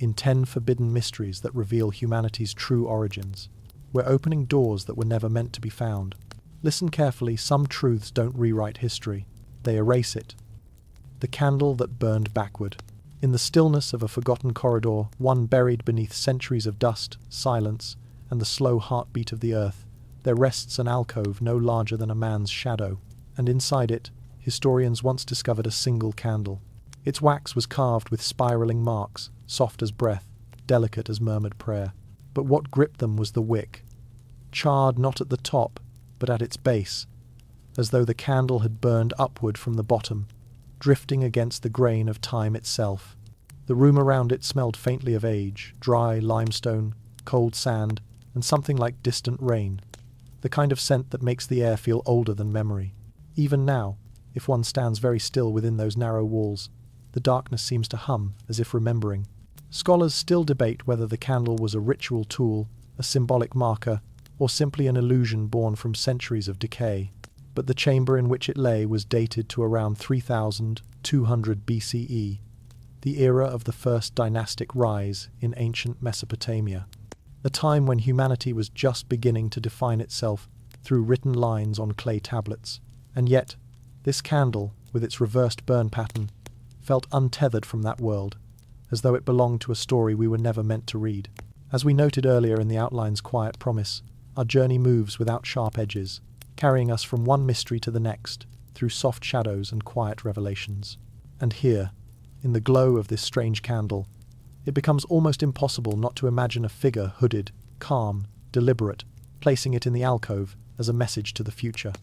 in 10 forbidden mysteries that reveal humanity's true origins. We're opening doors that were never meant to be found. Listen carefully, some truths don't rewrite history, they erase it. The candle that burned backward. In the stillness of a forgotten corridor, one buried beneath centuries of dust, silence, and the slow heartbeat of the earth, there rests an alcove no larger than a man's shadow, and inside it, historians once discovered a single candle. Its wax was carved with spiraling marks, soft as breath, delicate as murmured prayer. But what gripped them was the wick, charred not at the top, but at its base, as though the candle had burned upward from the bottom, drifting against the grain of time itself. The room around it smelled faintly of age, dry limestone, cold sand, and something like distant rain, the kind of scent that makes the air feel older than memory. Even now, if one stands very still within those narrow walls, the darkness seems to hum as if remembering. Scholars still debate whether the candle was a ritual tool, a symbolic marker, or simply an illusion born from centuries of decay. But the chamber in which it lay was dated to around 3200 BCE, the era of the first dynastic rise in ancient Mesopotamia, a time when humanity was just beginning to define itself through written lines on clay tablets. And yet, this candle, with its reversed burn pattern, felt untethered from that world, as though it belonged to a story we were never meant to read. As we noted earlier in the outline's quiet promise, our journey moves without sharp edges, carrying us from one mystery to the next, through soft shadows and quiet revelations. And here, in the glow of this strange candle, it becomes almost impossible not to imagine a figure hooded, calm, deliberate, placing it in the alcove as a message to the future.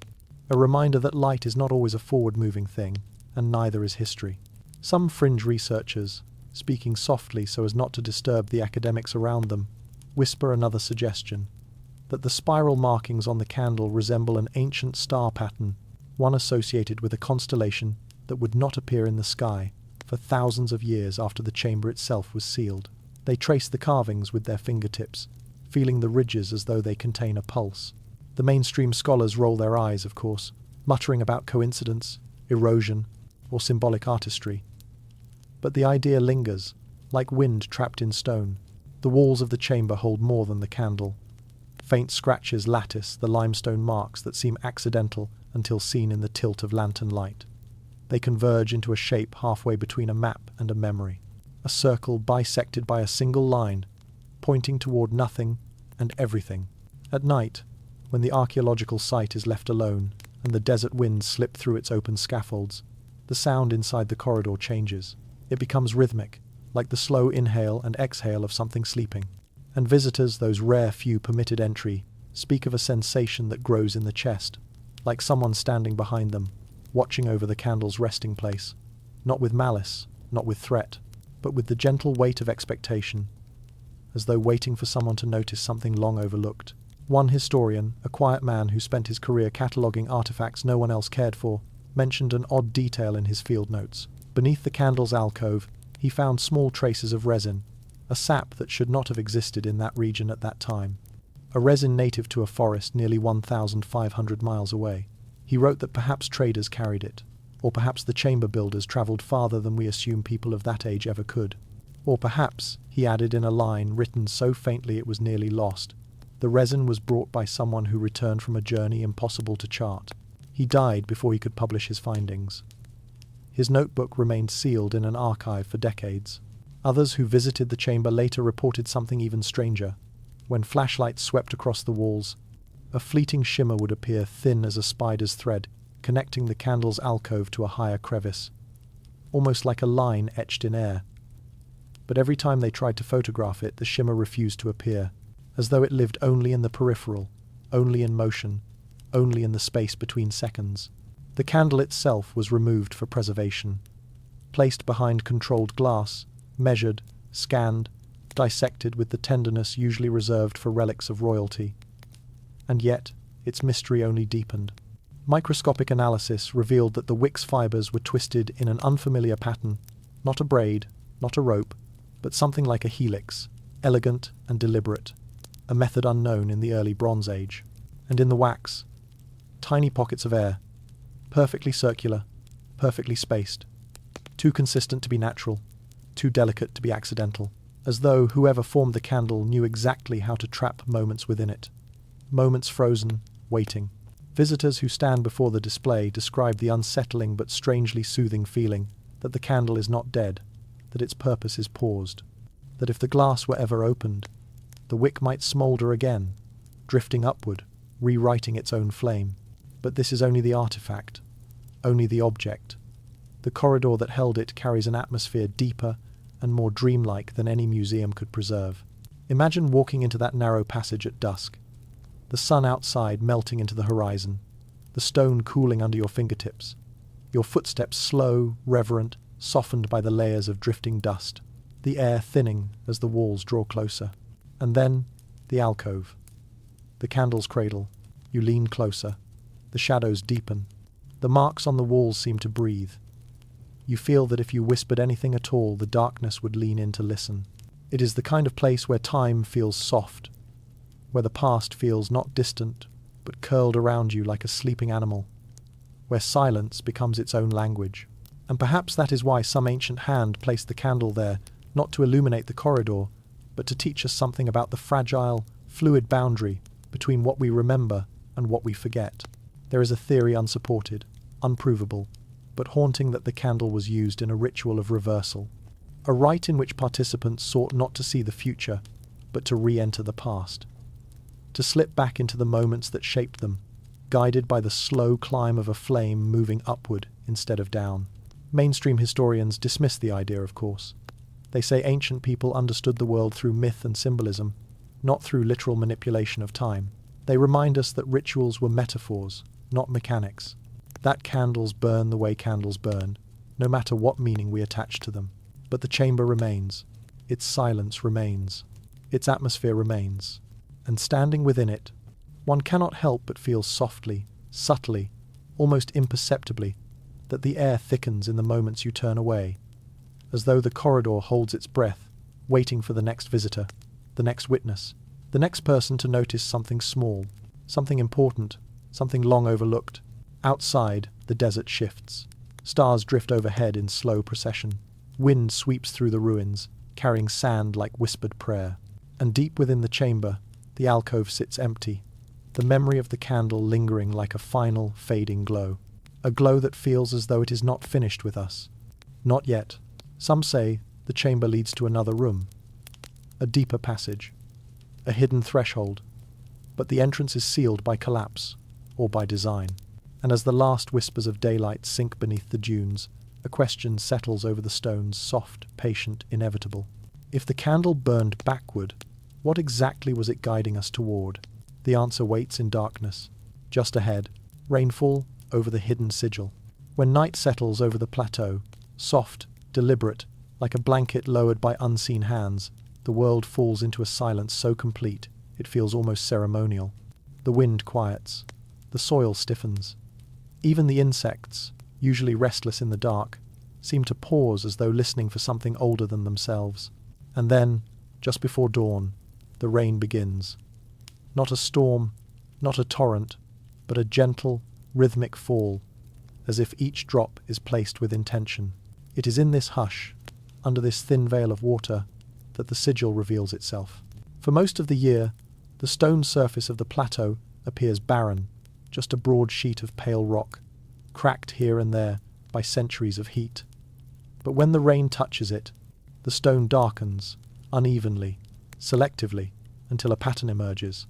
A reminder that light is not always a forward-moving thing, and neither is history. Some fringe researchers, speaking softly so as not to disturb the academics around them, whisper another suggestion, that the spiral markings on the candle resemble an ancient star pattern, one associated with a constellation that would not appear in the sky for thousands of years after the chamber itself was sealed. They trace the carvings with their fingertips, feeling the ridges as though they contain a pulse. The mainstream scholars roll their eyes, of course, muttering about coincidence, erosion, or symbolic artistry. But the idea lingers, like wind trapped in stone. The walls of the chamber hold more than the candle. Faint scratches lattice the limestone marks that seem accidental until seen in the tilt of lantern light. They converge into a shape halfway between a map and a memory, a circle bisected by a single line, pointing toward nothing and everything. At night, when the archaeological site is left alone and the desert winds slip through its open scaffolds, the sound inside the corridor changes. It becomes rhythmic, like the slow inhale and exhale of something sleeping. And visitors, those rare few permitted entry, speak of a sensation that grows in the chest, like someone standing behind them, watching over the candle's resting place, not with malice, not with threat, but with the gentle weight of expectation, as though waiting for someone to notice something long overlooked. One historian, a quiet man who spent his career cataloguing artifacts no one else cared for, mentioned an odd detail in his field notes. Beneath the candle's alcove, he found small traces of resin, a sap that should not have existed in that region at that time. A resin native to a forest nearly 1,500 miles away. He wrote that perhaps traders carried it, or perhaps the chamber builders travelled farther than we assume people of that age ever could. Or perhaps, he added in a line written so faintly it was nearly lost, the resin was brought by someone who returned from a journey impossible to chart. He died before he could publish his findings. His notebook remained sealed in an archive for decades. Others who visited the chamber later reported something even stranger. When flashlights swept across the walls, a fleeting shimmer would appear thin as a spider's thread, connecting the candle's alcove to a higher crevice, almost like a line etched in air. But every time they tried to photograph it, the shimmer refused to appear, as though it lived only in the peripheral, only in motion, only in the space between seconds. The candle itself was removed for preservation, placed behind controlled glass, measured, scanned, dissected with the tenderness usually reserved for relics of royalty. And yet, its mystery only deepened. Microscopic analysis revealed that the wick's fibers were twisted in an unfamiliar pattern, not a braid, not a rope, but something like a helix, elegant and deliberate, a method unknown in the early Bronze Age. And in the wax, tiny pockets of air, perfectly circular, perfectly spaced, too consistent to be natural, too delicate to be accidental. as though whoever formed the candle knew exactly how to trap moments within it. Moments frozen, waiting. Visitors who stand before the display describe the unsettling but strangely soothing feeling that the candle is not dead, that its purpose is paused, that if the glass were ever opened, the wick might smoulder again, drifting upward, rewriting its own flame. But this is only the artifact, only the object. The corridor that held it carries an atmosphere deeper and more dreamlike than any museum could preserve. Imagine walking into that narrow passage at dusk, the sun outside melting into the horizon, the stone cooling under your fingertips, your footsteps slow, reverent, softened by the layers of drifting dust, the air thinning as the walls draw closer. And then, the alcove, the candle's cradle. You lean closer. The shadows deepen. The marks on the walls seem to breathe. You feel that if you whispered anything at all, the darkness would lean in to listen. It is the kind of place where time feels soft, where the past feels not distant, but curled around you like a sleeping animal, where silence becomes its own language. And perhaps that is why some ancient hand placed the candle there, not to illuminate the corridor, but to teach us something about the fragile, fluid boundary between what we remember and what we forget. There is a theory unsupported, unprovable, but haunting that the candle was used in a ritual of reversal, a rite in which participants sought not to see the future, but to re-enter the past, to slip back into the moments that shaped them, guided by the slow climb of a flame moving upward instead of down. Mainstream historians dismiss the idea, of course. They say ancient people understood the world through myth and symbolism, not through literal manipulation of time. They remind us that rituals were metaphors, not mechanics, that candles burn the way candles burn, no matter what meaning we attach to them. But the chamber remains, its silence remains, its atmosphere remains, and standing within it, one cannot help but feel softly, subtly, almost imperceptibly, that the air thickens in the moments you turn away, as though the corridor holds its breath, waiting for the next visitor, the next witness, the next person to notice something small, something important, something long overlooked. Outside, the desert shifts. Stars drift overhead in slow procession. Wind sweeps through the ruins, carrying sand like whispered prayer. And deep within the chamber, the alcove sits empty, the memory of the candle lingering like a final, fading glow. A glow that feels as though it is not finished with us. Not yet. Some say the chamber leads to another room, a deeper passage, a hidden threshold, but the entrance is sealed by collapse or by design. And as the last whispers of daylight sink beneath the dunes, a question settles over the stones, soft, patient, inevitable. If the candle burned backward, what exactly was it guiding us toward? The answer waits in darkness. Just ahead, rainfall over the hidden sigil. When night settles over the plateau, soft, deliberate, like a blanket lowered by unseen hands, the world falls into a silence so complete it feels almost ceremonial. The wind quiets. The soil stiffens. Even the insects, usually restless in the dark, seem to pause as though listening for something older than themselves. And then, just before dawn, the rain begins. Not a storm, not a torrent, but a gentle, rhythmic fall, as if each drop is placed with intention. It is in this hush, under this thin veil of water, that the sigil reveals itself. For most of the year, the stone surface of the plateau appears barren, just a broad sheet of pale rock, cracked here and there by centuries of heat. But when the rain touches it, the stone darkens, unevenly, selectively, until a pattern emerges.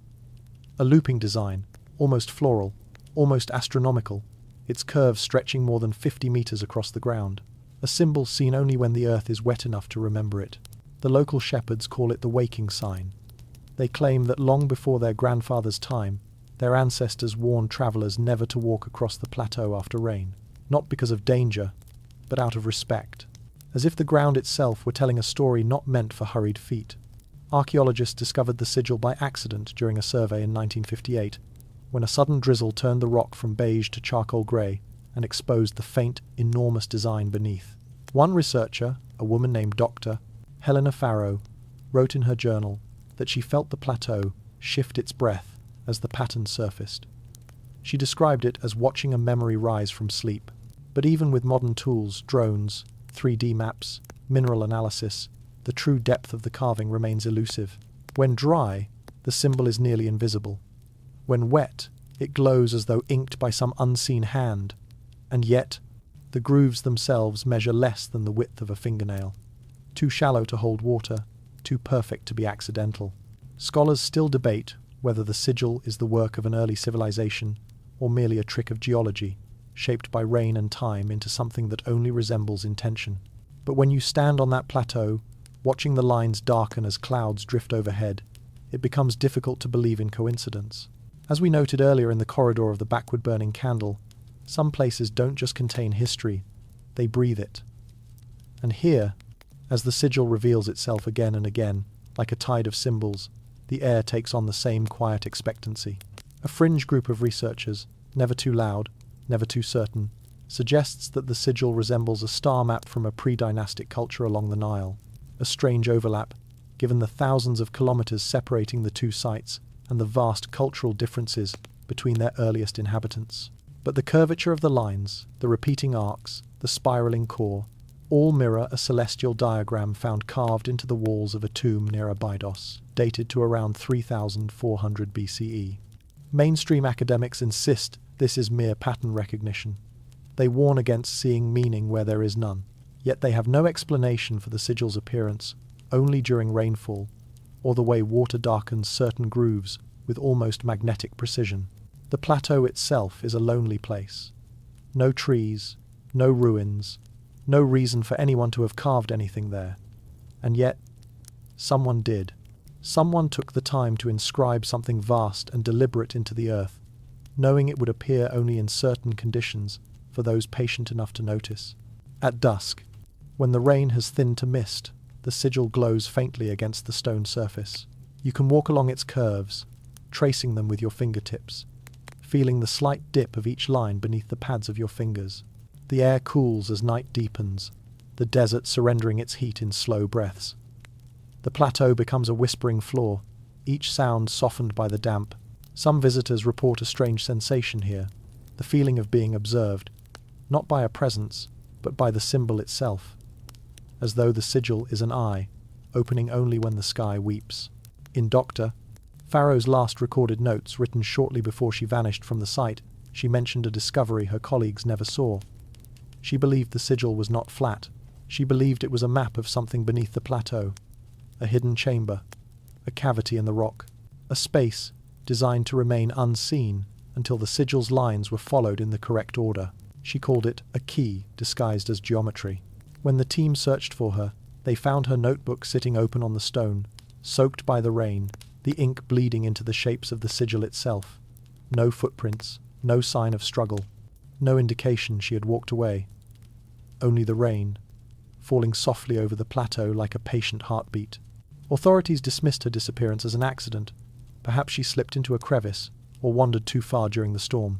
A looping design, almost floral, almost astronomical, its curves stretching more than 50 meters across the ground. A symbol seen only when the earth is wet enough to remember it. The local shepherds call it the waking sign. They claim that long before their grandfather's time, their ancestors warned travelers never to walk across the plateau after rain, not because of danger, but out of respect, as if the ground itself were telling a story not meant for hurried feet. Archaeologists discovered the sigil by accident during a survey in 1958, when a sudden drizzle turned the rock from beige to charcoal grey and exposed the faint, enormous design beneath. One researcher, a woman named Dr. Helena Farrow, wrote in her journal that she felt the plateau shift its breath as the pattern surfaced. She described it as watching a memory rise from sleep. But even with modern tools, drones, 3D maps, mineral analysis, the true depth of the carving remains elusive. When dry, the symbol is nearly invisible. When wet, it glows as though inked by some unseen hand, and yet, the grooves themselves measure less than the width of a fingernail. Too shallow to hold water, too perfect to be accidental. Scholars still debate whether the sigil is the work of an early civilization or merely a trick of geology, shaped by rain and time into something that only resembles intention. But when you stand on that plateau, watching the lines darken as clouds drift overhead, it becomes difficult to believe in coincidence. As we noted earlier in the corridor of the backward burning candle, some places don't just contain history, they breathe it. And here, as the sigil reveals itself again and again, like a tide of symbols, the air takes on the same quiet expectancy. A fringe group of researchers, never too loud, never too certain, suggests that the sigil resembles a star map from a pre-dynastic culture along the Nile. A strange overlap, given the thousands of kilometers separating the two sites and the vast cultural differences between their earliest inhabitants. But the curvature of the lines, the repeating arcs, the spiraling core, all mirror a celestial diagram found carved into the walls of a tomb near Abydos, dated to around 3400 BCE. Mainstream academics insist this is mere pattern recognition. They warn against seeing meaning where there is none, yet they have no explanation for the sigil's appearance only during rainfall, or the way water darkens certain grooves with almost magnetic precision. The plateau itself is a lonely place. No trees, no ruins, no reason for anyone to have carved anything there. And yet, someone did. Someone took the time to inscribe something vast and deliberate into the earth, knowing it would appear only in certain conditions for those patient enough to notice. At dusk, when the rain has thinned to mist, the sigil glows faintly against the stone surface. You can walk along its curves, tracing them with your fingertips, feeling the slight dip of each line beneath the pads of your fingers. The air cools as night deepens, the desert surrendering its heat in slow breaths. The plateau becomes a whispering floor, each sound softened by the damp. Some visitors report a strange sensation here, the feeling of being observed, not by a presence, but by the symbol itself, as though the sigil is an eye, opening only when the sky weeps. In Dr. Farrow's last recorded notes, written shortly before she vanished from the site, she mentioned a discovery her colleagues never saw. She believed the sigil was not flat. She believed it was a map of something beneath the plateau, a hidden chamber, a cavity in the rock, a space designed to remain unseen until the sigil's lines were followed in the correct order. She called it a key disguised as geometry. When the team searched for her, they found her notebook sitting open on the stone, soaked by the rain, the ink bleeding into the shapes of the sigil itself. No footprints, no sign of struggle, no indication she had walked away. Only the rain, falling softly over the plateau like a patient heartbeat. Authorities dismissed her disappearance as an accident. Perhaps she slipped into a crevice or wandered too far during the storm.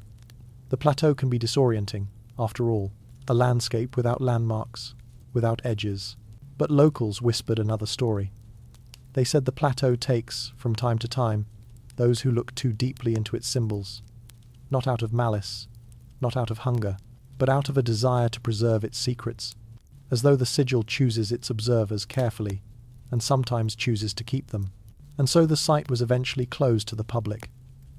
The plateau can be disorienting, after all, a landscape without landmarks, without edges. But locals whispered another story. They said the plateau takes, from time to time, those who look too deeply into its symbols, not out of malice, not out of hunger, but out of a desire to preserve its secrets, as though the sigil chooses its observers carefully, and sometimes chooses to keep them. And so the site was eventually closed to the public.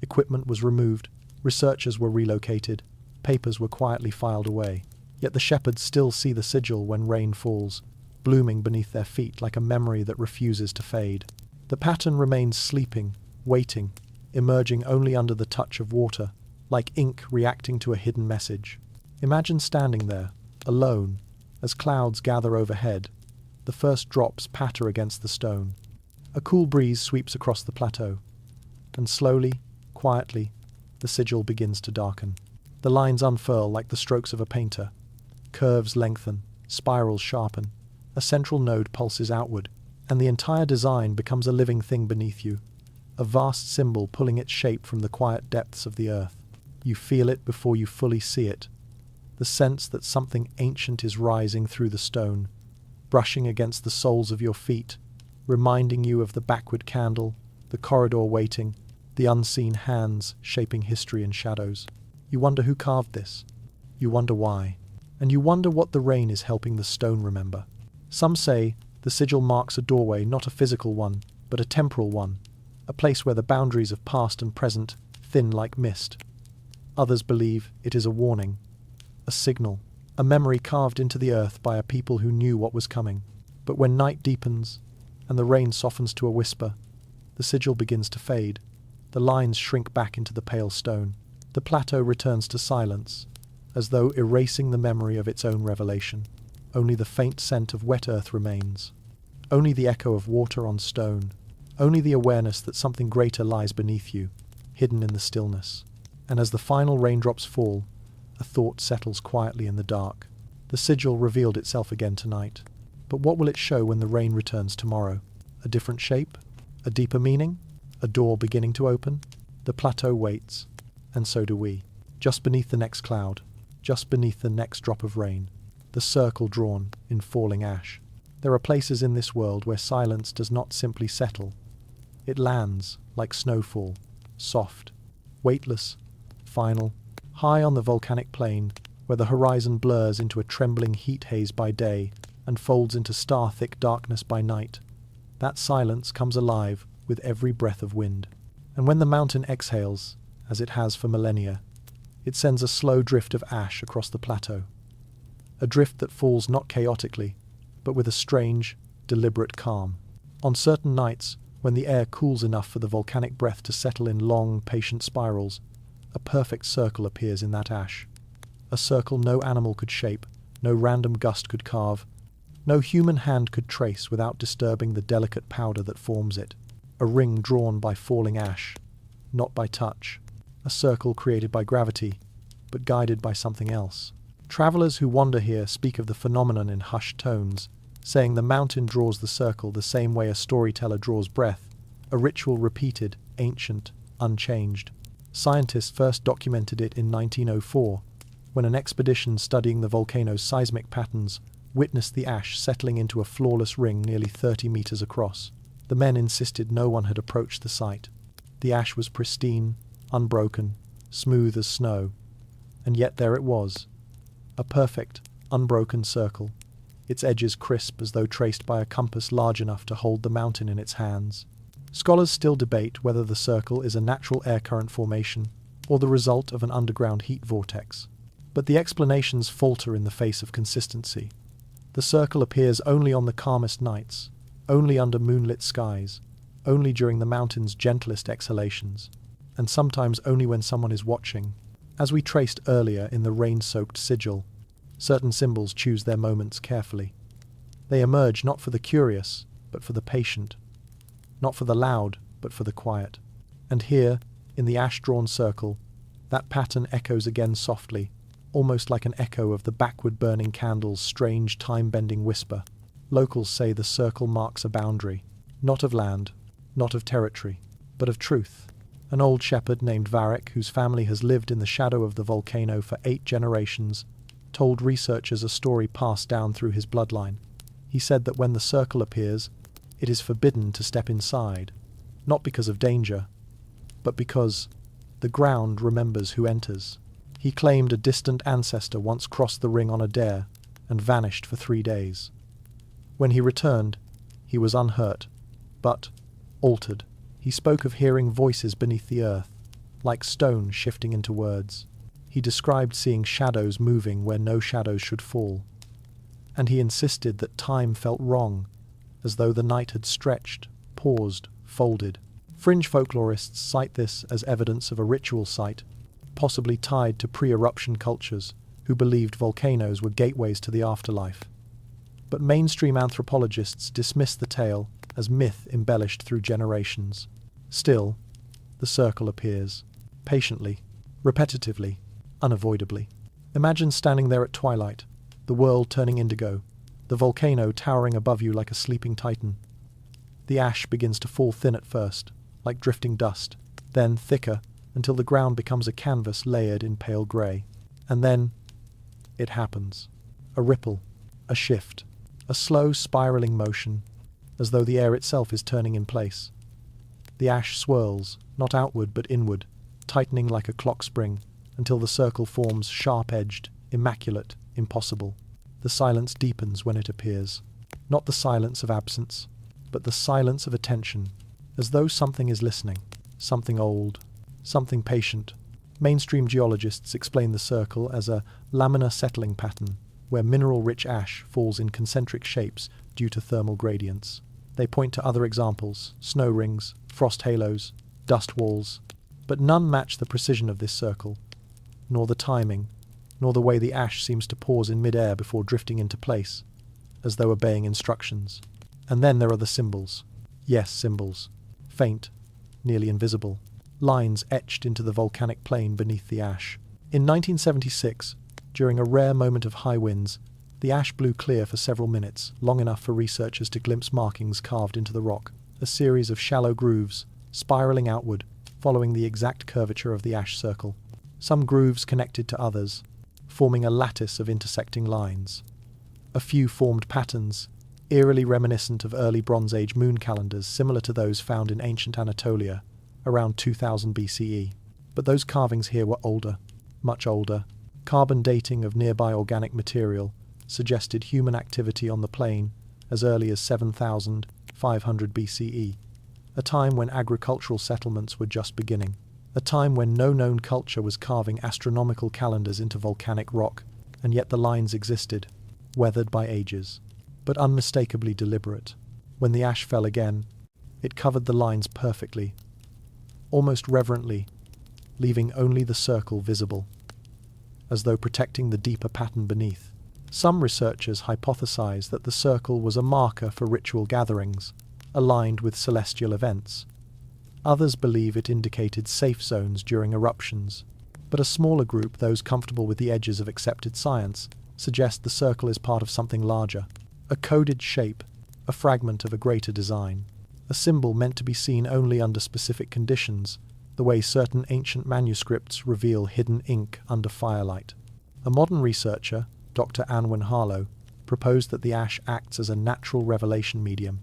Equipment was removed, researchers were relocated, papers were quietly filed away. Yet the shepherds still see the sigil when rain falls, blooming beneath their feet like a memory that refuses to fade. The pattern remains sleeping, waiting, emerging only under the touch of water, like ink reacting to a hidden message. Imagine standing there, alone, as clouds gather overhead. The first drops patter against the stone. A cool breeze sweeps across the plateau, and slowly, quietly, the sigil begins to darken. The lines unfurl like the strokes of a painter. Curves lengthen, spirals sharpen. A central node pulses outward, and the entire design becomes a living thing beneath you, a vast symbol pulling its shape from the quiet depths of the earth. You feel it before you fully see it, the sense that something ancient is rising through the stone, brushing against the soles of your feet, reminding you of the backward candle, the corridor waiting, the unseen hands shaping history in shadows. You wonder who carved this. You wonder why. And you wonder what the rain is helping the stone remember. Some say The sigil marks a doorway, not a physical one, but a temporal one, a place where the boundaries of past and present thin like mist. Others believe it is a warning, a signal, a memory carved into the earth by a people who knew what was coming. But when night deepens and the rain softens to a whisper, the sigil begins to fade. The lines shrink back into the pale stone. The plateau returns to silence, as though erasing the memory of its own revelation. Only the faint scent of wet earth remains. Only the echo of water on stone. Only the awareness that something greater lies beneath you, hidden in the stillness. And as the final raindrops fall, a thought settles quietly in the dark. The sigil revealed itself again tonight. But what will it show when the rain returns tomorrow? A different shape? A deeper meaning? A door beginning to open? The plateau waits, and so do we. Just beneath the next cloud, just beneath the next drop of rain, the circle drawn in falling ash. There are places in this world where silence does not simply settle. It lands like snowfall, soft, weightless, final, high on the volcanic plain, where the horizon blurs into a trembling heat haze by day and folds into star-thick darkness by night. That silence comes alive with every breath of wind. And when the mountain exhales, as it has for millennia, it sends a slow drift of ash across the plateau. A drift that falls not chaotically, but with a strange, deliberate calm. On certain nights, when the air cools enough for the volcanic breath to settle in long, patient spirals, a perfect circle appears in that ash. A circle no animal could shape, no random gust could carve, no human hand could trace without disturbing the delicate powder that forms it. A ring drawn by falling ash, not by touch. A circle created by gravity, but guided by something else. Travelers who wander here speak of the phenomenon in hushed tones, saying the mountain draws the circle the same way a storyteller draws breath, a ritual repeated, ancient, unchanged. Scientists first documented it in 1904, when an expedition studying the volcano's seismic patterns witnessed the ash settling into a flawless ring nearly 30 meters across. The men insisted no one had approached the site. The ash was pristine, unbroken, smooth as snow, and yet there it was, a perfect, unbroken circle, its edges crisp as though traced by a compass large enough to hold the mountain in its hands. Scholars still debate whether the circle is a natural air current formation or the result of an underground heat vortex, but the explanations falter in the face of consistency. The circle appears only on the calmest nights, only under moonlit skies, only during the mountain's gentlest exhalations, and sometimes only when someone is watching. As we traced earlier in the rain-soaked sigil, certain symbols choose their moments carefully. They emerge not for the curious, but for the patient, not for the loud, but for the quiet. And here, in the ash-drawn circle, that pattern echoes again softly, almost like an echo of the backward-burning candle's strange time-bending whisper. Locals say the circle marks a boundary, not of land, not of territory, but of truth. An old shepherd named Varric, whose family has lived in the shadow of the volcano for 8 generations, told researchers a story passed down through his bloodline. He said that when the circle appears, it is forbidden to step inside, not because of danger, but because the ground remembers who enters. He claimed a distant ancestor once crossed the ring on a dare and vanished for 3 days. When he returned, he was unhurt, but altered. He spoke of hearing voices beneath the earth, like stone shifting into words. He described seeing shadows moving where no shadows should fall. And he insisted that time felt wrong, as though the night had stretched, paused, folded. Fringe folklorists cite this as evidence of a ritual site, possibly tied to pre-eruption cultures who believed volcanoes were gateways to the afterlife. But mainstream anthropologists dismiss the tale as myth embellished through generations. Still, the circle appears, patiently, repetitively, unavoidably. Imagine standing there at twilight, the world turning indigo, the volcano towering above you like a sleeping titan. The ash begins to fall thin at first, like drifting dust, then thicker until the ground becomes a canvas layered in pale grey. And then it happens. A ripple, a shift, a slow spiraling motion, as though the air itself is turning in place. The ash swirls, not outward but inward, tightening like a clock spring, until the circle forms sharp-edged, immaculate, impossible. The silence deepens when it appears. Not the silence of absence, but the silence of attention, as though something is listening, something old, something patient. Mainstream geologists explain the circle as a laminar settling pattern, where mineral-rich ash falls in concentric shapes due to thermal gradients. They point to other examples: snow rings, frost halos, dust walls, but none match the precision of this circle, nor the timing, nor the way the ash seems to pause in mid-air before drifting into place, as though obeying instructions. And then there are the symbols. Yes, symbols. Faint, nearly invisible. Lines etched into the volcanic plain beneath the ash. In 1976, during a rare moment of high winds, the ash blew clear for several minutes, long enough for researchers to glimpse markings carved into the rock, a series of shallow grooves, spiraling outward, following the exact curvature of the ash circle. Some grooves connected to others, forming a lattice of intersecting lines. A few formed patterns, eerily reminiscent of early Bronze Age moon calendars similar to those found in ancient Anatolia, around 2000 BCE. But those carvings here were older, much older. Carbon dating of nearby organic material suggested human activity on the plain as early as 7500 BCE, a time when agricultural settlements were just beginning, a time when no known culture was carving astronomical calendars into volcanic rock, and yet the lines existed, weathered by ages, but unmistakably deliberate. When the ash fell again, it covered the lines perfectly, almost reverently, leaving only the circle visible, as though protecting the deeper pattern beneath. Some researchers hypothesize that the circle was a marker for ritual gatherings, aligned with celestial events. Others believe it indicated safe zones during eruptions, but a smaller group, those comfortable with the edges of accepted science, suggest the circle is part of something larger, a coded shape, a fragment of a greater design, a symbol meant to be seen only under specific conditions, the way certain ancient manuscripts reveal hidden ink under firelight. A modern researcher, Dr. Anwen Harlow, proposed that the ash acts as a natural revelation medium,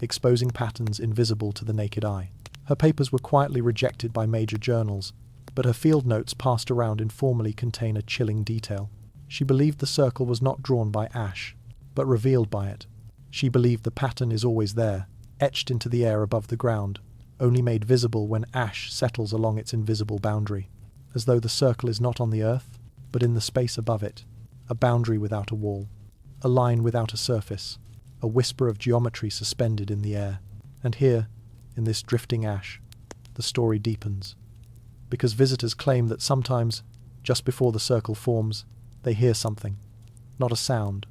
exposing patterns invisible to the naked eye. Her papers were quietly rejected by major journals, but her field notes passed around informally contain a chilling detail. She believed the circle was not drawn by ash, but revealed by it. She believed the pattern is always there, etched into the air above the ground, only made visible when ash settles along its invisible boundary, as though the circle is not on the earth, but in the space above it, a boundary without a wall, a line without a surface, a whisper of geometry suspended in the air. And here, in this drifting ash, the story deepens, because visitors claim that sometimes, just before the circle forms, they hear something, not a sound,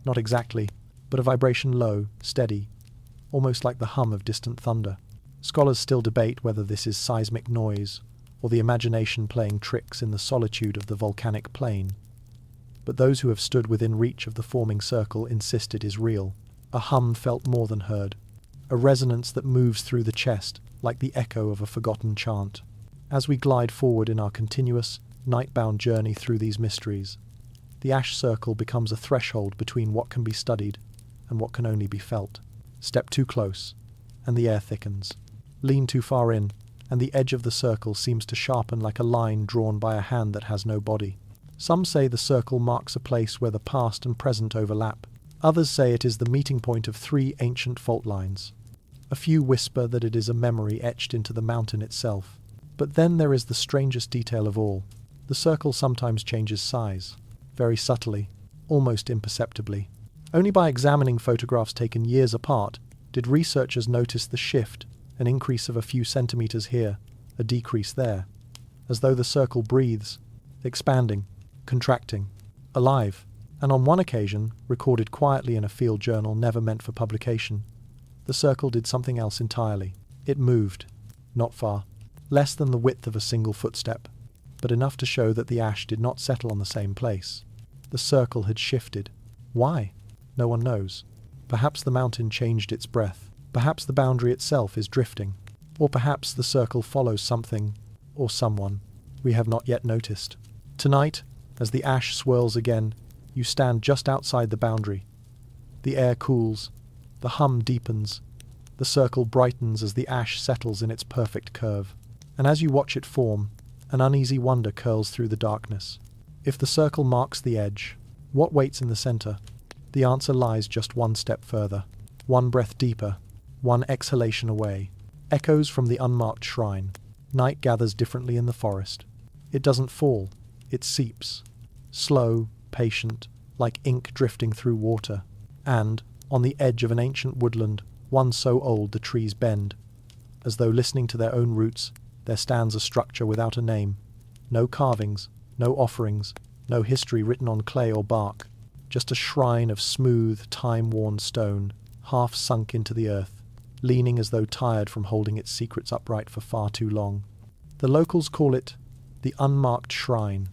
not exactly, but a vibration low, steady, almost like the hum of distant thunder. Scholars still debate whether this is seismic noise or the imagination playing tricks in the solitude of the volcanic plain. But those who have stood within reach of the forming circle insist it is real, a hum felt more than heard, a resonance that moves through the chest like the echo of a forgotten chant. As we glide forward in our continuous, night-bound journey through these mysteries, the ash circle becomes a threshold between what can be studied and what can only be felt. Step too close, and the air thickens. Lean too far in, and the edge of the circle seems to sharpen like a line drawn by a hand that has no body. Some say the circle marks a place where the past and present overlap. Others say it is the meeting point of three ancient fault lines. A few whisper that it is a memory etched into the mountain itself. But then there is the strangest detail of all. The circle sometimes changes size, very subtly, almost imperceptibly. Only by examining photographs taken years apart did researchers notice the shift, an increase of a few centimeters here, a decrease there, as though the circle breathes, expanding, contracting, alive. And on one occasion, recorded quietly in a field journal never meant for publication, the circle did something else entirely. It moved, not far, less than the width of a single footstep, but enough to show that the ash did not settle on the same place. The circle had shifted. Why? No one knows. Perhaps the mountain changed its breath. Perhaps the boundary itself is drifting. Or perhaps the circle follows something, or someone, we have not yet noticed. Tonight, as the ash swirls again, you stand just outside the boundary. The air cools, the hum deepens, the circle brightens as the ash settles in its perfect curve. And as you watch it form, an uneasy wonder curls through the darkness. If the circle marks the edge, what waits in the center? The answer lies just one step further, one breath deeper, one exhalation away. Echoes from the unmarked shrine. Night gathers differently in the forest. It doesn't fall, it seeps. Slow, patient, like ink drifting through water. And, on the edge of an ancient woodland, one so old the trees bend. As though listening to their own roots, there stands a structure without a name. No carvings, no offerings, no history written on clay or bark. Just a shrine of smooth, time-worn stone, half sunk into the earth, leaning as though tired from holding its secrets upright for far too long. The locals call it the unmarked shrine,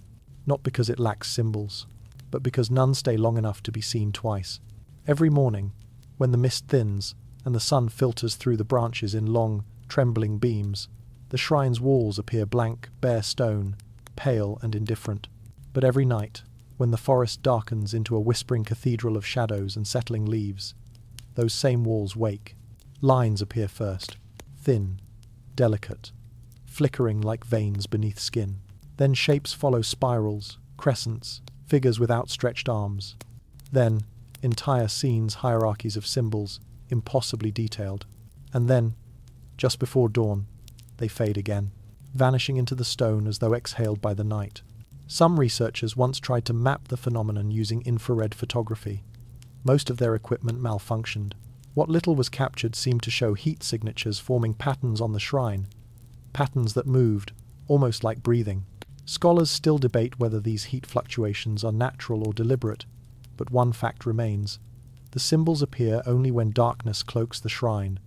not because it lacks symbols, but because none stay long enough to be seen twice. Every morning, when the mist thins and the sun filters through the branches in long, trembling beams, the shrine's walls appear blank, bare stone, pale and indifferent. But every night, when the forest darkens into a whispering cathedral of shadows and settling leaves, those same walls wake. Lines appear first, thin, delicate, flickering like veins beneath skin. Then shapes follow spirals, crescents, figures with outstretched arms. Then, entire scenes, hierarchies of symbols, impossibly detailed. And then, just before dawn, they fade again, vanishing into the stone as though exhaled by the night. Some researchers once tried to map the phenomenon using infrared photography. Most of their equipment malfunctioned. What little was captured seemed to show heat signatures forming patterns on the shrine, patterns that moved, almost like breathing. Scholars still debate whether these heat fluctuations are natural or deliberate, but one fact remains. The symbols appear only when darkness cloaks the shrine,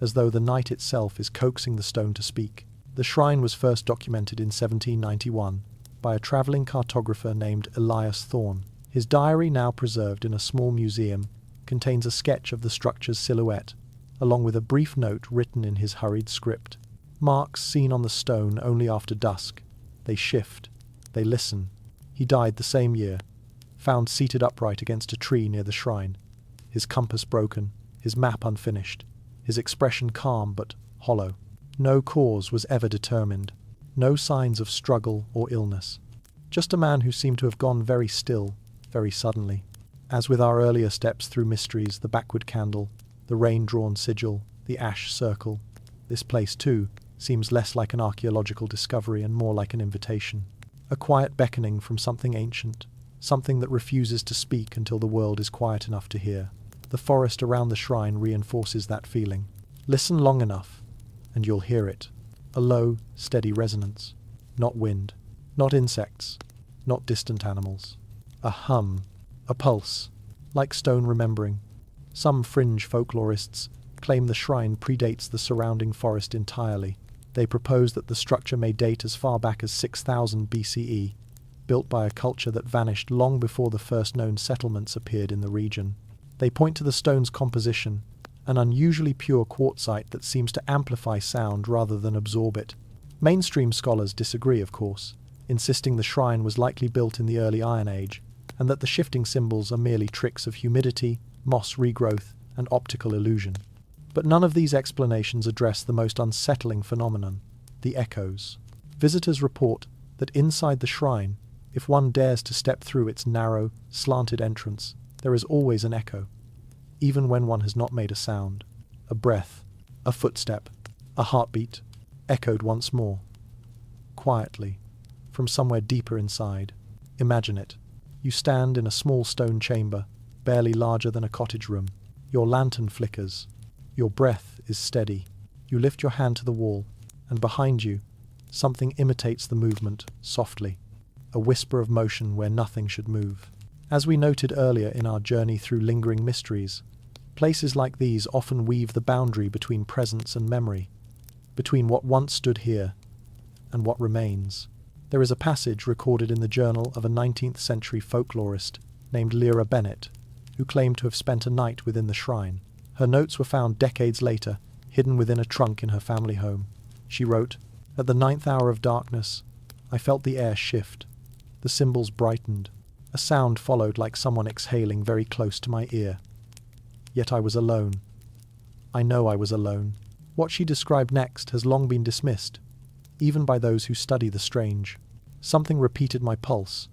as though the night itself is coaxing the stone to speak. The shrine was first documented in 1791 by a travelling cartographer named Elias Thorne. His diary, now preserved in a small museum, contains a sketch of the structure's silhouette, along with a brief note written in his hurried script. Marks seen on the stone only after dusk. They shift. They listen. He died the same year, found seated upright against a tree near the shrine, his compass broken, his map unfinished, his expression calm but hollow. No cause was ever determined, no signs of struggle or illness. Just a man who seemed to have gone very still, very suddenly. As with our earlier steps through mysteries, the backward candle, the rain-drawn sigil, the ash circle, this place too seems less like an archaeological discovery and more like an invitation. A quiet beckoning from something ancient, something that refuses to speak until the world is quiet enough to hear. The forest around the shrine reinforces that feeling. Listen long enough, and you'll hear it. A low, steady resonance. Not wind, not insects, not distant animals. A hum, a pulse, like stone remembering. Some fringe folklorists claim the shrine predates the surrounding forest entirely. They propose that the structure may date as far back as 6000 BCE, built by a culture that vanished long before the first known settlements appeared in the region. They point to the stone's composition, an unusually pure quartzite that seems to amplify sound rather than absorb it. Mainstream scholars disagree, of course, insisting the shrine was likely built in the early Iron Age, and that the shifting symbols are merely tricks of humidity, moss regrowth, and optical illusion. But none of these explanations address the most unsettling phenomenon, the echoes. Visitors report that inside the shrine, if one dares to step through its narrow, slanted entrance, there is always an echo, even when one has not made a sound. A breath, a footstep, a heartbeat, echoed once more. Quietly, from somewhere deeper inside. Imagine it. You stand in a small stone chamber, barely larger than a cottage room. Your lantern flickers. Your breath is steady. You lift your hand to the wall, and behind you, something imitates the movement, softly. A whisper of motion where nothing should move. As we noted earlier in our journey through lingering mysteries, places like these often weave the boundary between presence and memory, between what once stood here and what remains. There is a passage recorded in the journal of a 19th century folklorist named Lyra Bennett, who claimed to have spent a night within the shrine. Her notes were found decades later, hidden within a trunk in her family home. She wrote, "At the 9th hour of darkness, I felt the air shift. The symbols brightened. A sound followed like someone exhaling very close to my ear. Yet I was alone. I know I was alone." What she described next has long been dismissed, even by those who study the strange. Something repeated my pulse,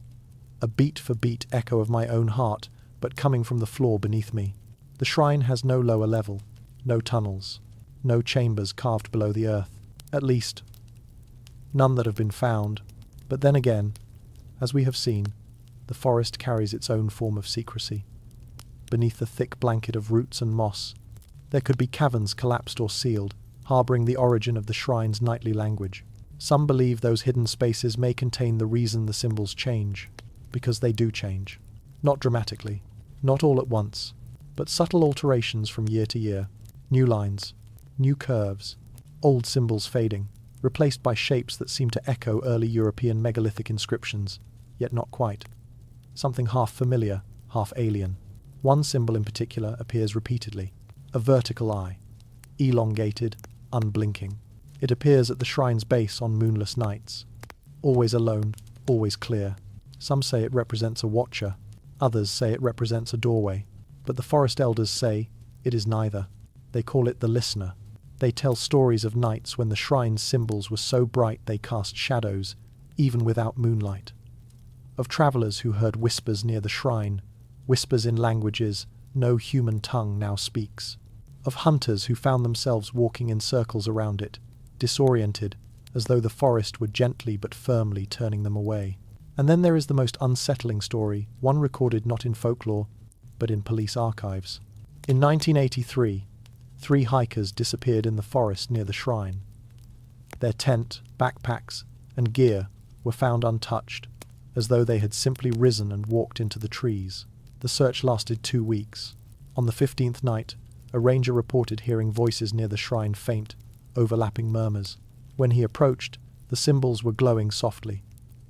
a beat-for-beat echo of my own heart, but coming from the floor beneath me. The shrine has no lower level, no tunnels, no chambers carved below the earth, at least none that have been found. But then again, as we have seen, the forest carries its own form of secrecy. Beneath the thick blanket of roots and moss, there could be caverns collapsed or sealed, harbouring the origin of the shrine's nightly language. Some believe those hidden spaces may contain the reason the symbols change, because they do change. Not dramatically, not all at once, but subtle alterations from year to year. New lines, new curves, old symbols fading, replaced by shapes that seem to echo early European megalithic inscriptions, yet not quite. Something half familiar, half alien. One symbol in particular appears repeatedly, a vertical eye, elongated, unblinking. It appears at the shrine's base on moonless nights. Always alone, always clear. Some say it represents a watcher, others say it represents a doorway, but the forest elders say it is neither. They call it the listener. They tell stories of nights when the shrine's symbols were so bright they cast shadows, even without moonlight. Of travellers who heard whispers near the shrine, whispers in languages no human tongue now speaks. Of hunters who found themselves walking in circles around it, disoriented, as though the forest were gently but firmly turning them away. And then there is the most unsettling story, one recorded not in folklore, but in police archives. In 1983, 3 hikers disappeared in the forest near the shrine. Their tent, backpacks, and gear were found untouched, as though they had simply risen and walked into the trees. The search lasted 2 weeks. On the 15th night, a ranger reported hearing voices near the shrine faint, overlapping murmurs. When he approached, the symbols were glowing softly,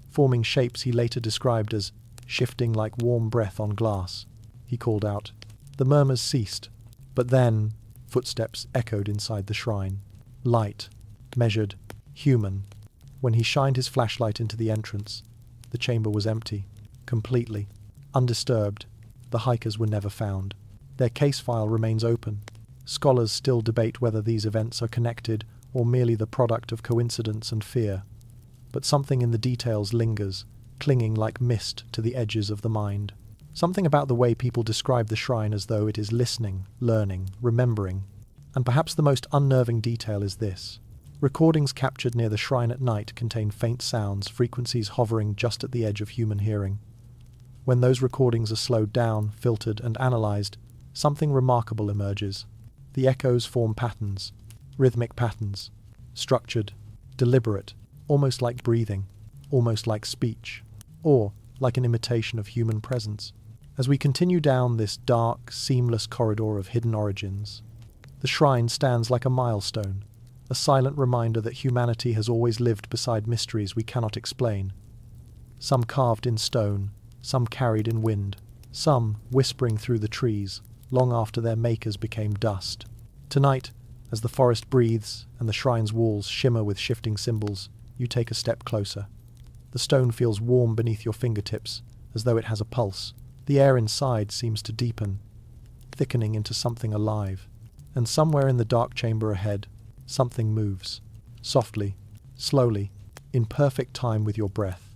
forming shapes he later described as shifting like warm breath on glass. He called out. The murmurs ceased, but then footsteps echoed inside the shrine. Light, measured, human. When he shined his flashlight into the entrance, the chamber was empty, completely, undisturbed. The hikers were never found. Their case file remains open. Scholars still debate whether these events are connected or merely the product of coincidence and fear. But something in the details lingers, clinging like mist to the edges of the mind. Something about the way people describe the shrine as though it is listening, learning, remembering. And perhaps the most unnerving detail is this. Recordings captured near the shrine at night contain faint sounds, frequencies hovering just at the edge of human hearing. When those recordings are slowed down, filtered, and analysed, something remarkable emerges. The echoes form patterns, rhythmic patterns, structured, deliberate, almost like breathing, almost like speech, or like an imitation of human presence. As we continue down this dark, seamless corridor of hidden origins, the shrine stands like a milestone, a silent reminder that humanity has always lived beside mysteries we cannot explain. Some carved in stone, some carried in wind, some whispering through the trees, long after their makers became dust. Tonight, as the forest breathes and the shrine's walls shimmer with shifting symbols, you take a step closer. The stone feels warm beneath your fingertips, as though it has a pulse. The air inside seems to deepen, thickening into something alive. And somewhere in the dark chamber ahead, something moves. Softly, slowly, in perfect time with your breath.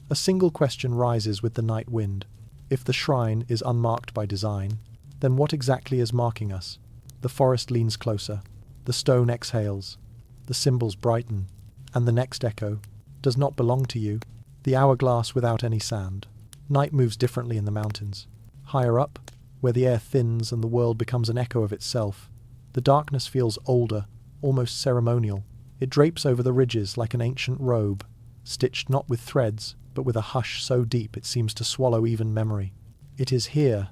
A single question rises with the night wind. If the shrine is unmarked by design, then what exactly is marking us? The forest leans closer. The stone exhales. The symbols brighten. And the next echo does not belong to you. The hourglass without any sand. Night moves differently in the mountains. Higher up, where the air thins and the world becomes an echo of itself, the darkness feels older, almost ceremonial. It drapes over the ridges like an ancient robe, stitched not with threads, but with a hush so deep it seems to swallow even memory. It is here,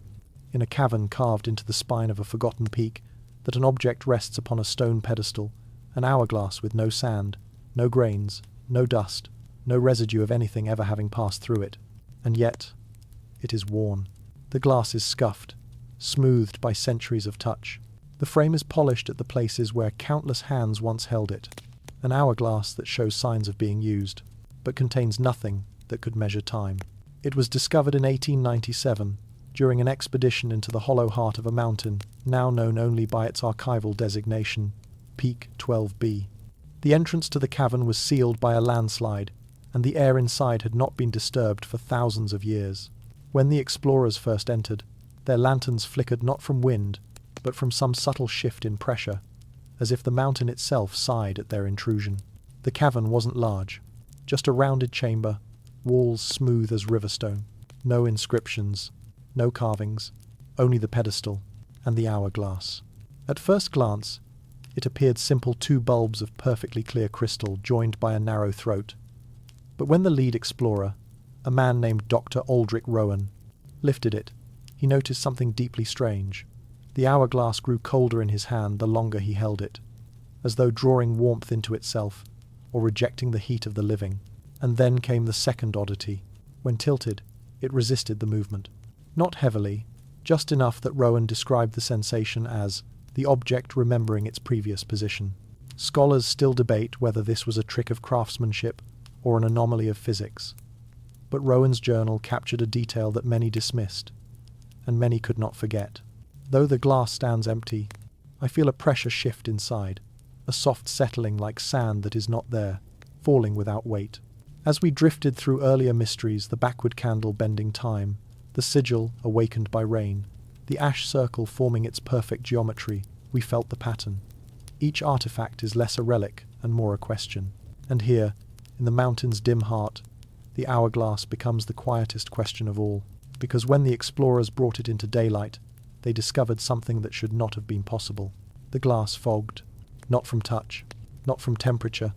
in a cavern carved into the spine of a forgotten peak, that an object rests upon a stone pedestal, an hourglass with no sand, no grains, no dust, no residue of anything ever having passed through it. And yet, it is worn. The glass is scuffed, smoothed by centuries of touch. The frame is polished at the places where countless hands once held it. An hourglass that shows signs of being used, but contains nothing that could measure time. It was discovered in 1897, during an expedition into the hollow heart of a mountain, now known only by its archival designation, Peak 12B. The entrance to the cavern was sealed by a landslide, and the air inside had not been disturbed for thousands of years. When the explorers first entered, Their lanterns flickered not from wind, but from some subtle shift in pressure, as if the mountain itself sighed at their intrusion. The cavern wasn't large, just a rounded chamber, walls smooth as riverstone. No inscriptions, no carvings, only the pedestal and the hourglass. At first glance, it appeared simple two bulbs of perfectly clear crystal joined by a narrow throat. But when the lead explorer, a man named Dr. Aldrich Rowan, lifted it, he noticed something deeply strange. The hourglass grew colder in his hand the longer he held it, as though drawing warmth into itself or rejecting the heat of the living. And then came the second oddity. When tilted, it resisted the movement. Not heavily, just enough that Rowan described the sensation as the object remembering its previous position. Scholars still debate whether this was a trick of craftsmanship or an anomaly of physics. But Rowan's journal captured a detail that many dismissed, and many could not forget. Though the glass stands empty, I feel a pressure shift inside, a soft settling like sand that is not there, falling without weight. As we drifted through earlier mysteries, the backward candle bending time, the sigil awakened by rain, the ash circle forming its perfect geometry, we felt the pattern. Each artifact is less a relic and more a question. And here, in the mountain's dim heart, the hourglass becomes the quietest question of all, because when the explorers brought it into daylight, they discovered something that should not have been possible. The glass fogged, not from touch, not from temperature,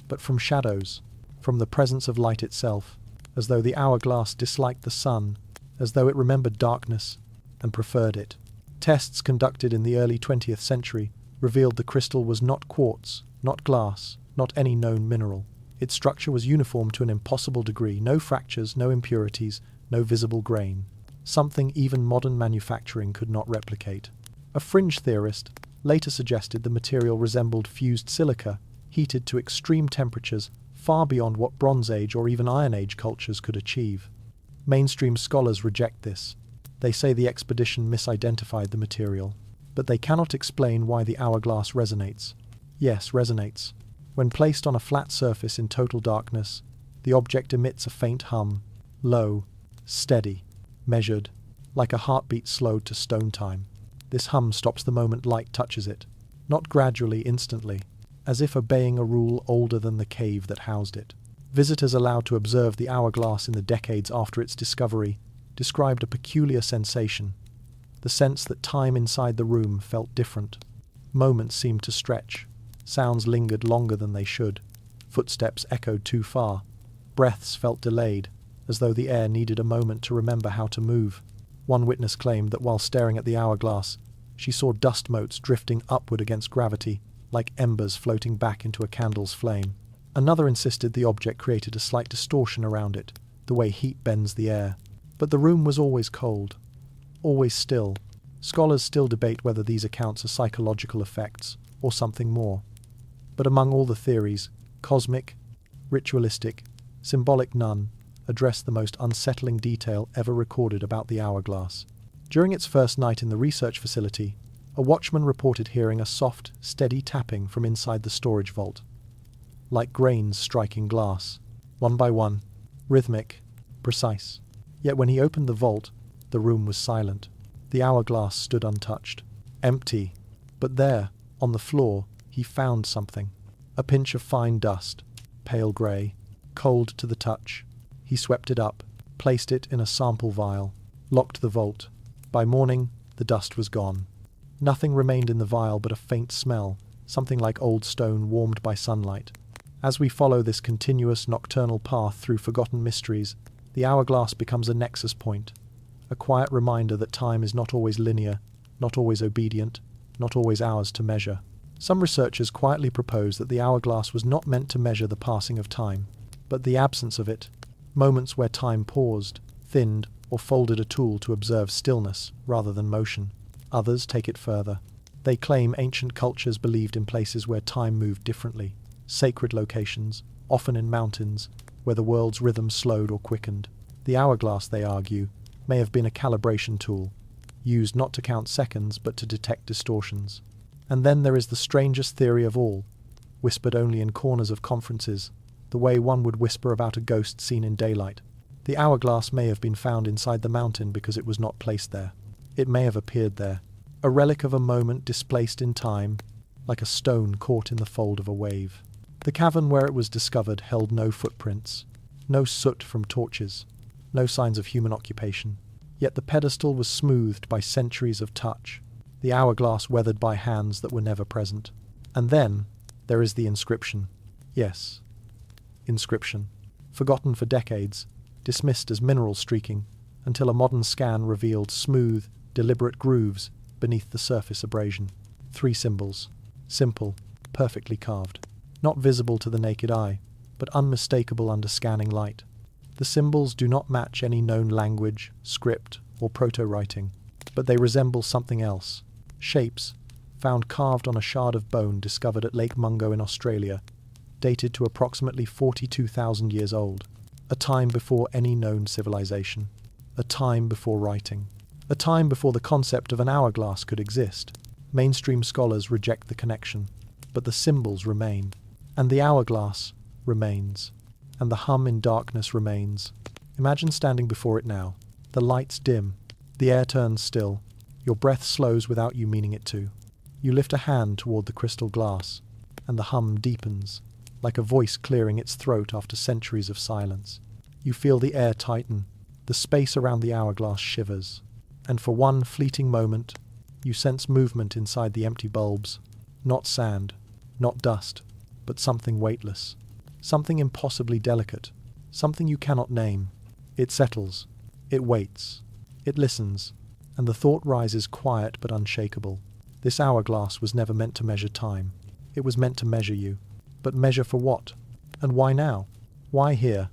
but from shadows, from the presence of light itself, as though the hourglass disliked the sun, as though it remembered darkness and preferred it. Tests conducted in the early 20th century revealed the crystal was not quartz, not glass, not any known mineral. Its structure was uniform to an impossible degree, no fractures, no impurities, no visible grain. Something even modern manufacturing could not replicate. A fringe theorist later suggested the material resembled fused silica, heated to extreme temperatures far beyond what Bronze Age or even Iron Age cultures could achieve. Mainstream scholars reject this. They say the expedition misidentified the material, but they cannot explain why the hourglass resonates. Yes, resonates. When placed on a flat surface in total darkness, the object emits a faint hum, low, steady, measured, like a heartbeat slowed to stone time. This hum stops the moment light touches it, not gradually, instantly, as if obeying a rule older than the cave that housed it. Visitors allowed to observe the hourglass in the decades after its discovery described a peculiar sensation, the sense that time inside the room felt different. Moments seemed to stretch, sounds lingered longer than they should, footsteps echoed too far, breaths felt delayed, as though the air needed a moment to remember how to move. One witness claimed that while staring at the hourglass, she saw dust motes drifting upward against gravity, like embers floating back into a candle's flame. Another insisted the object created a slight distortion around it, the way heat bends the air. But the room was always cold, always still. Scholars still debate whether these accounts are psychological effects or something more. But among all the theories, cosmic, ritualistic, symbolic, none address the most unsettling detail ever recorded about the hourglass. During its first night in the research facility, a watchman reported hearing a soft, steady tapping from inside the storage vault, like grains striking glass, one by one, rhythmic, precise. Yet when he opened the vault, the room was silent. The hourglass stood untouched, empty. But there, on the floor, he found something. A pinch of fine dust, pale grey, cold to the touch. He swept it up, placed it in a sample vial, locked the vault. By morning, the dust was gone. Nothing remained in the vial but a faint smell, something like old stone warmed by sunlight. As we follow this continuous nocturnal path through forgotten mysteries, the hourglass becomes a nexus point, a quiet reminder that time is not always linear, not always obedient, not always ours to measure. Some researchers quietly propose that the hourglass was not meant to measure the passing of time, but the absence of it, moments where time paused, thinned, or folded a tool to observe stillness rather than motion. Others take it further. They claim ancient cultures believed in places where time moved differently, sacred locations, often in mountains, where the world's rhythm slowed or quickened. The hourglass, they argue, may have been a calibration tool, used not to count seconds but to detect distortions. And then there is the strangest theory of all, whispered only in corners of conferences, the way one would whisper about a ghost seen in daylight. The hourglass may have been found inside the mountain because it was not placed there. It may have appeared there, a relic of a moment displaced in time, like a stone caught in the fold of a wave. The cavern where it was discovered held no footprints, no soot from torches, no signs of human occupation. Yet the pedestal was smoothed by centuries of touch, the hourglass weathered by hands that were never present. And then there is the inscription. Yes, inscription. Forgotten for decades, dismissed as mineral streaking, until a modern scan revealed smooth, deliberate grooves beneath the surface abrasion. 3 symbols. Simple, perfectly carved. Not visible to the naked eye, but unmistakable under scanning light. The symbols do not match any known language, script, or proto-writing, but they resemble something else. Shapes, found carved on a shard of bone discovered at Lake Mungo in Australia, dated to approximately 42,000 years old. A time before any known civilization. A time before writing. A time before the concept of an hourglass could exist. Mainstream scholars reject the connection, but the symbols remain. And the hourglass remains. And the hum in darkness remains. Imagine standing before it now. The lights dim. The air turns still. Your breath slows without you meaning it to. You lift a hand toward the crystal glass, and the hum deepens, like a voice clearing its throat after centuries of silence. You feel the air tighten. The space around the hourglass shivers. And for one fleeting moment, you sense movement inside the empty bulbs. Not sand, not dust, but something weightless. Something impossibly delicate. Something you cannot name. It settles. It waits. It listens. And the thought rises quiet but unshakable. This hourglass was never meant to measure time. It was meant to measure you. But measure for what? And why now? Why here?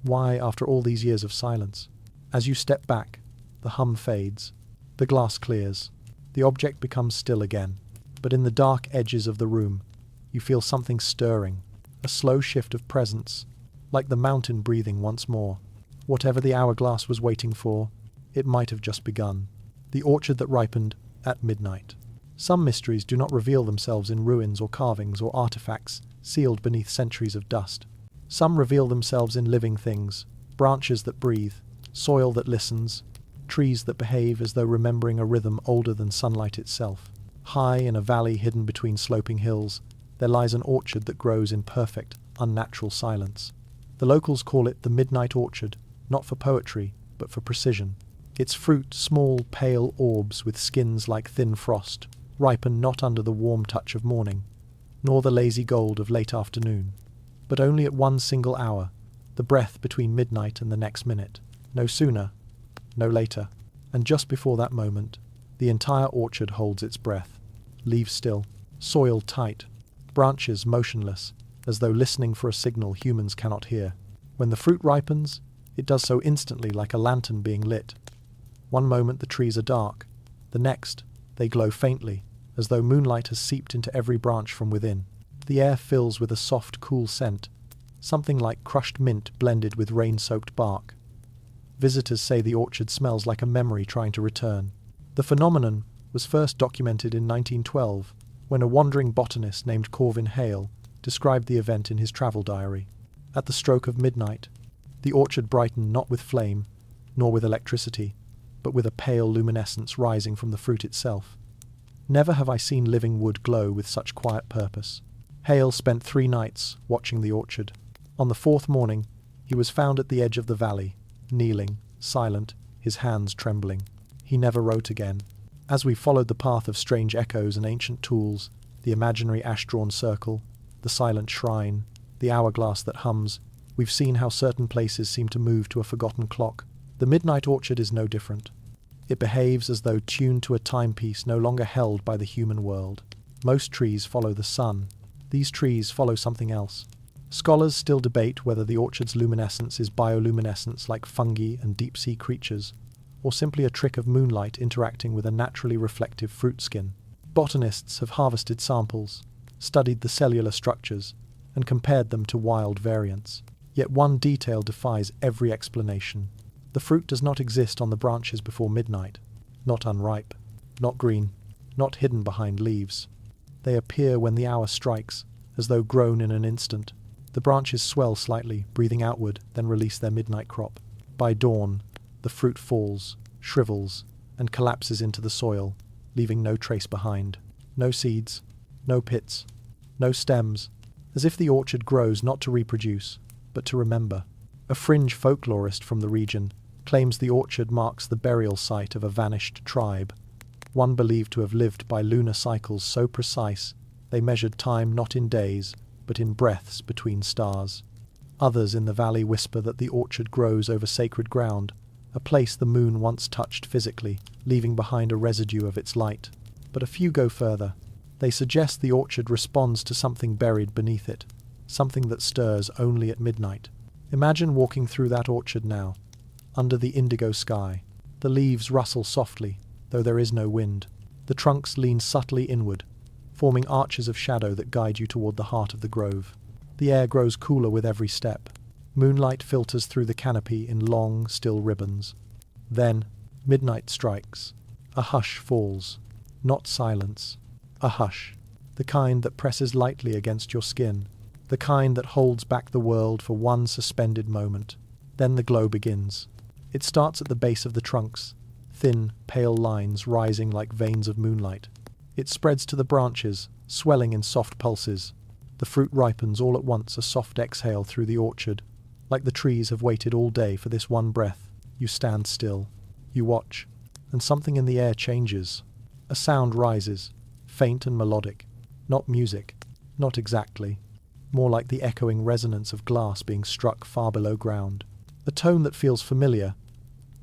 Why after all these years of silence? As you step back, the hum fades. The glass clears. The object becomes still again. But in the dark edges of the room, you feel something stirring. A slow shift of presence, like the mountain breathing once more. Whatever the hourglass was waiting for, it might have just begun. The orchard that ripened at midnight. Some mysteries do not reveal themselves in ruins or carvings or artifacts sealed beneath centuries of dust. Some reveal themselves in living things, branches that breathe, soil that listens, trees that behave as though remembering a rhythm older than sunlight itself. High in a valley hidden between sloping hills, there lies an orchard that grows in perfect, unnatural silence. The locals call it the Midnight Orchard, not for poetry, but for precision. Its fruit, small, pale orbs with skins like thin frost, ripen not under the warm touch of morning, nor the lazy gold of late afternoon, but only at one single hour, the breath between midnight and the next minute, no sooner, no later, and just before that moment, the entire orchard holds its breath, leaves still, soil tight, branches motionless, as though listening for a signal humans cannot hear. When the fruit ripens, it does so instantly like a lantern being lit. One moment the trees are dark, the next they glow faintly, as though moonlight has seeped into every branch from within. The air fills with a soft, cool scent, something like crushed mint blended with rain-soaked bark. Visitors say the orchard smells like a memory trying to return. The phenomenon was first documented in 1912, when a wandering botanist named Corvin Hale described the event in his travel diary. At the stroke of midnight, the orchard brightened not with flame, nor with electricity, but with a pale luminescence rising from the fruit itself. Never have I seen living wood glow with such quiet purpose. Hale spent 3 nights watching the orchard. On the 4th morning, he was found at the edge of the valley, kneeling, silent, his hands trembling. He never wrote again. As we followed the path of strange echoes and ancient tools, the imaginary ash-drawn circle, the silent shrine, the hourglass that hums, we've seen how certain places seem to move to a forgotten clock. The Midnight Orchard is no different. It behaves as though tuned to a timepiece no longer held by the human world. Most trees follow the sun. These trees follow something else. Scholars still debate whether the orchard's luminescence is bioluminescence like fungi and deep-sea creatures, or simply a trick of moonlight interacting with a naturally reflective fruit skin. Botanists have harvested samples, studied the cellular structures, and compared them to wild variants. Yet one detail defies every explanation. The fruit does not exist on the branches before midnight, not unripe, not green, not hidden behind leaves. They appear when the hour strikes, as though grown in an instant. The branches swell slightly, breathing outward, then release their midnight crop. By dawn, the fruit falls, shrivels, and collapses into the soil, leaving no trace behind. No seeds, no pits, no stems, as if the orchard grows not to reproduce, but to remember. A fringe folklorist from the region claims the orchard marks the burial site of a vanished tribe, one believed to have lived by lunar cycles so precise they measured time not in days, but in breaths between stars. Others in the valley whisper that the orchard grows over sacred ground, a place the moon once touched physically, leaving behind a residue of its light. But a few go further. They suggest the orchard responds to something buried beneath it, something that stirs only at midnight. Imagine walking through that orchard now, under the indigo sky. The leaves rustle softly, though there is no wind. The trunks lean subtly inward, forming arches of shadow that guide you toward the heart of the grove. The air grows cooler with every step. Moonlight filters through the canopy in long, still ribbons. Then, midnight strikes. A hush falls. Not silence. A hush. The kind that presses lightly against your skin. The kind that holds back the world for one suspended moment. Then the glow begins. It starts at the base of the trunks, thin, pale lines rising like veins of moonlight. It spreads to the branches, swelling in soft pulses. The fruit ripens all at once, a soft exhale through the orchard. Like the trees have waited all day for this one breath. You stand still. You watch. And something in the air changes. A sound rises, faint and melodic. Not music. Not exactly. More like the echoing resonance of glass being struck far below ground. A tone that feels familiar,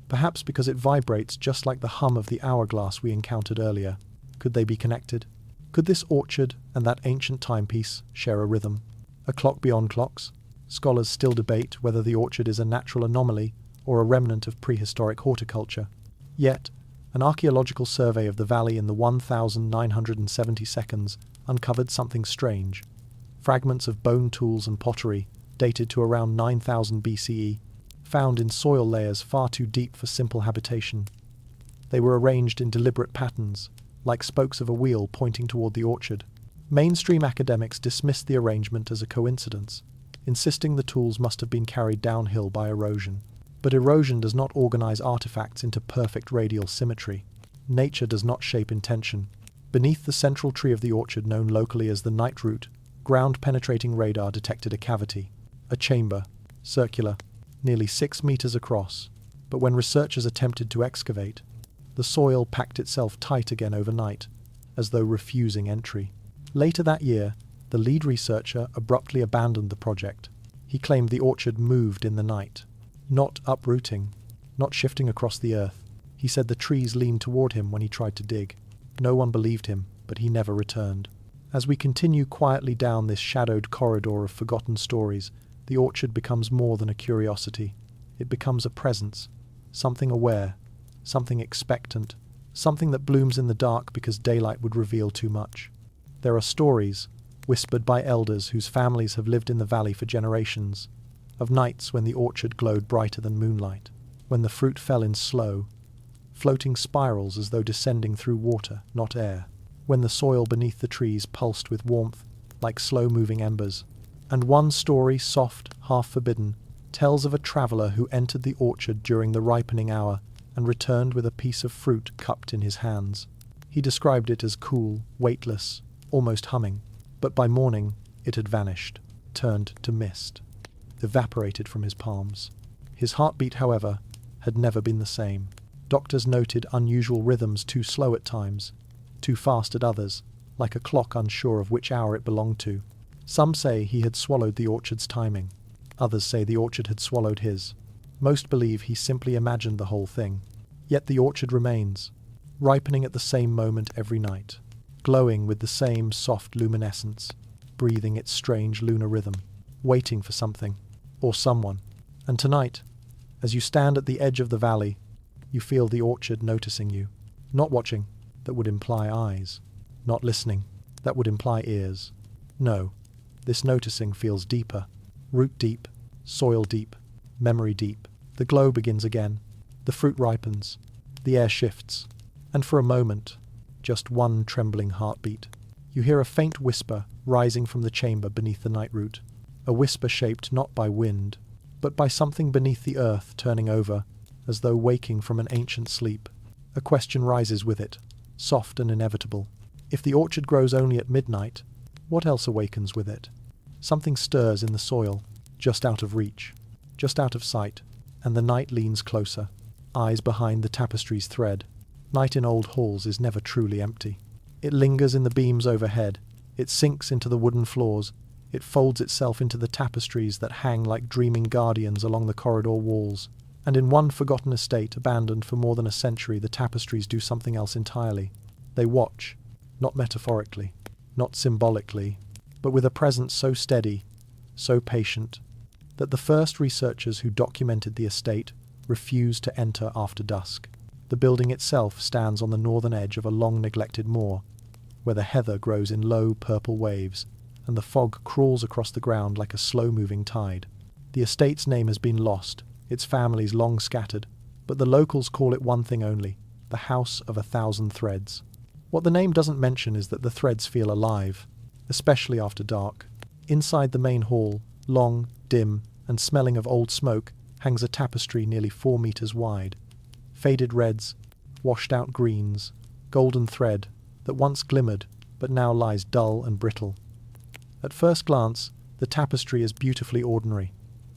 perhaps because it vibrates just like the hum of the hourglass we encountered earlier. Could they be connected? Could this orchard and that ancient timepiece share a rhythm? A clock beyond clocks? Scholars still debate whether the orchard is a natural anomaly or a remnant of prehistoric horticulture. Yet, an archaeological survey of the valley in the 1970 seconds uncovered something strange. Fragments of bone tools and pottery, dated to around 9000 BCE, found in soil layers far too deep for simple habitation. They were arranged in deliberate patterns, like spokes of a wheel pointing toward the orchard. Mainstream academics dismissed the arrangement as a coincidence, insisting the tools must have been carried downhill by erosion. But erosion does not organize artifacts into perfect radial symmetry. Nature does not shape intention. Beneath the central tree of the orchard, known locally as the nightroot, ground-penetrating radar detected a cavity, a chamber, circular, nearly 6 meters across. But when researchers attempted to excavate, the soil packed itself tight again overnight, as though refusing entry. Later that year, the lead researcher abruptly abandoned the project. He claimed the orchard moved in the night, not uprooting, not shifting across the earth. He said the trees leaned toward him when he tried to dig. No one believed him, but he never returned. As we continue quietly down this shadowed corridor of forgotten stories, the orchard becomes more than a curiosity. It becomes a presence, something aware, something expectant, something that blooms in the dark because daylight would reveal too much. There are stories, whispered by elders whose families have lived in the valley for generations, of nights when the orchard glowed brighter than moonlight, when the fruit fell in slow, floating spirals as though descending through water, not air, when the soil beneath the trees pulsed with warmth, like slow-moving embers. And one story, soft, half-forbidden, tells of a traveller who entered the orchard during the ripening hour and returned with a piece of fruit cupped in his hands. He described it as cool, weightless, almost humming, but by morning it had vanished, turned to mist, evaporated from his palms. His heartbeat, however, had never been the same. Doctors noted unusual rhythms, too slow at times, too fast at others, like a clock unsure of which hour it belonged to. Some say he had swallowed the orchard's timing. Others say the orchard had swallowed his. Most believe he simply imagined the whole thing. Yet the orchard remains, ripening at the same moment every night, glowing with the same soft luminescence, breathing its strange lunar rhythm, waiting for something, or someone. And tonight, as you stand at the edge of the valley, you feel the orchard noticing you. Not watching, that would imply eyes. Not listening, that would imply ears. No, this noticing feels deeper. Root deep, soil deep, memory deep. The glow begins again. The fruit ripens. The air shifts. And for a moment, just one trembling heartbeat, you hear a faint whisper rising from the chamber beneath the nightroot. A whisper shaped not by wind, but by something beneath the earth turning over, as though waking from an ancient sleep. A question rises with it, soft and inevitable. If the orchard grows only at midnight, what else awakens with it? Something stirs in the soil, just out of reach, just out of sight, and the night leans closer, eyes behind the tapestry's thread. Night in old halls is never truly empty. It lingers in the beams overhead, it sinks into the wooden floors, it folds itself into the tapestries that hang like dreaming guardians along the corridor walls. And in one forgotten estate, abandoned for more than a century, the tapestries do something else entirely. They watch, not metaphorically, not symbolically, but with a presence so steady, so patient, that the first researchers who documented the estate refused to enter after dusk. The building itself stands on the northern edge of a long-neglected moor, where the heather grows in low purple waves, and the fog crawls across the ground like a slow-moving tide. The estate's name has been lost, its families long scattered, but the locals call it one thing only: the House of 1,000 Threads. What the name doesn't mention is that the threads feel alive, especially after dark. Inside the main hall, long, dim, and smelling of old smoke, hangs a tapestry nearly 4 meters wide. Faded reds, washed-out greens, golden thread that once glimmered but now lies dull and brittle. At first glance, the tapestry is beautifully ordinary.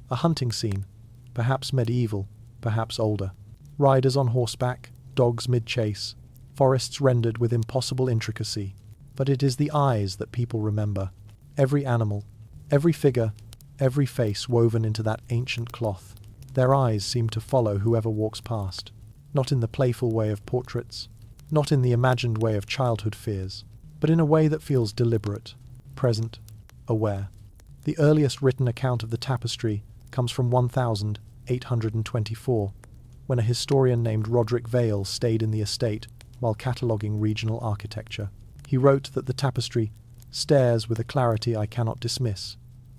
A hunting scene, perhaps medieval, perhaps older. Riders on horseback, dogs mid-chase, forests rendered with impossible intricacy. But it is the eyes that people remember. Every animal, every figure, every face woven into that ancient cloth. Their eyes seem to follow whoever walks past. Not in the playful way of portraits, not in the imagined way of childhood fears, but in a way that feels deliberate, present, aware. The earliest written account of the tapestry comes from 1824, when a historian named Roderick Vale stayed in the estate while cataloguing regional architecture. He wrote that the tapestry stares with a clarity I cannot dismiss,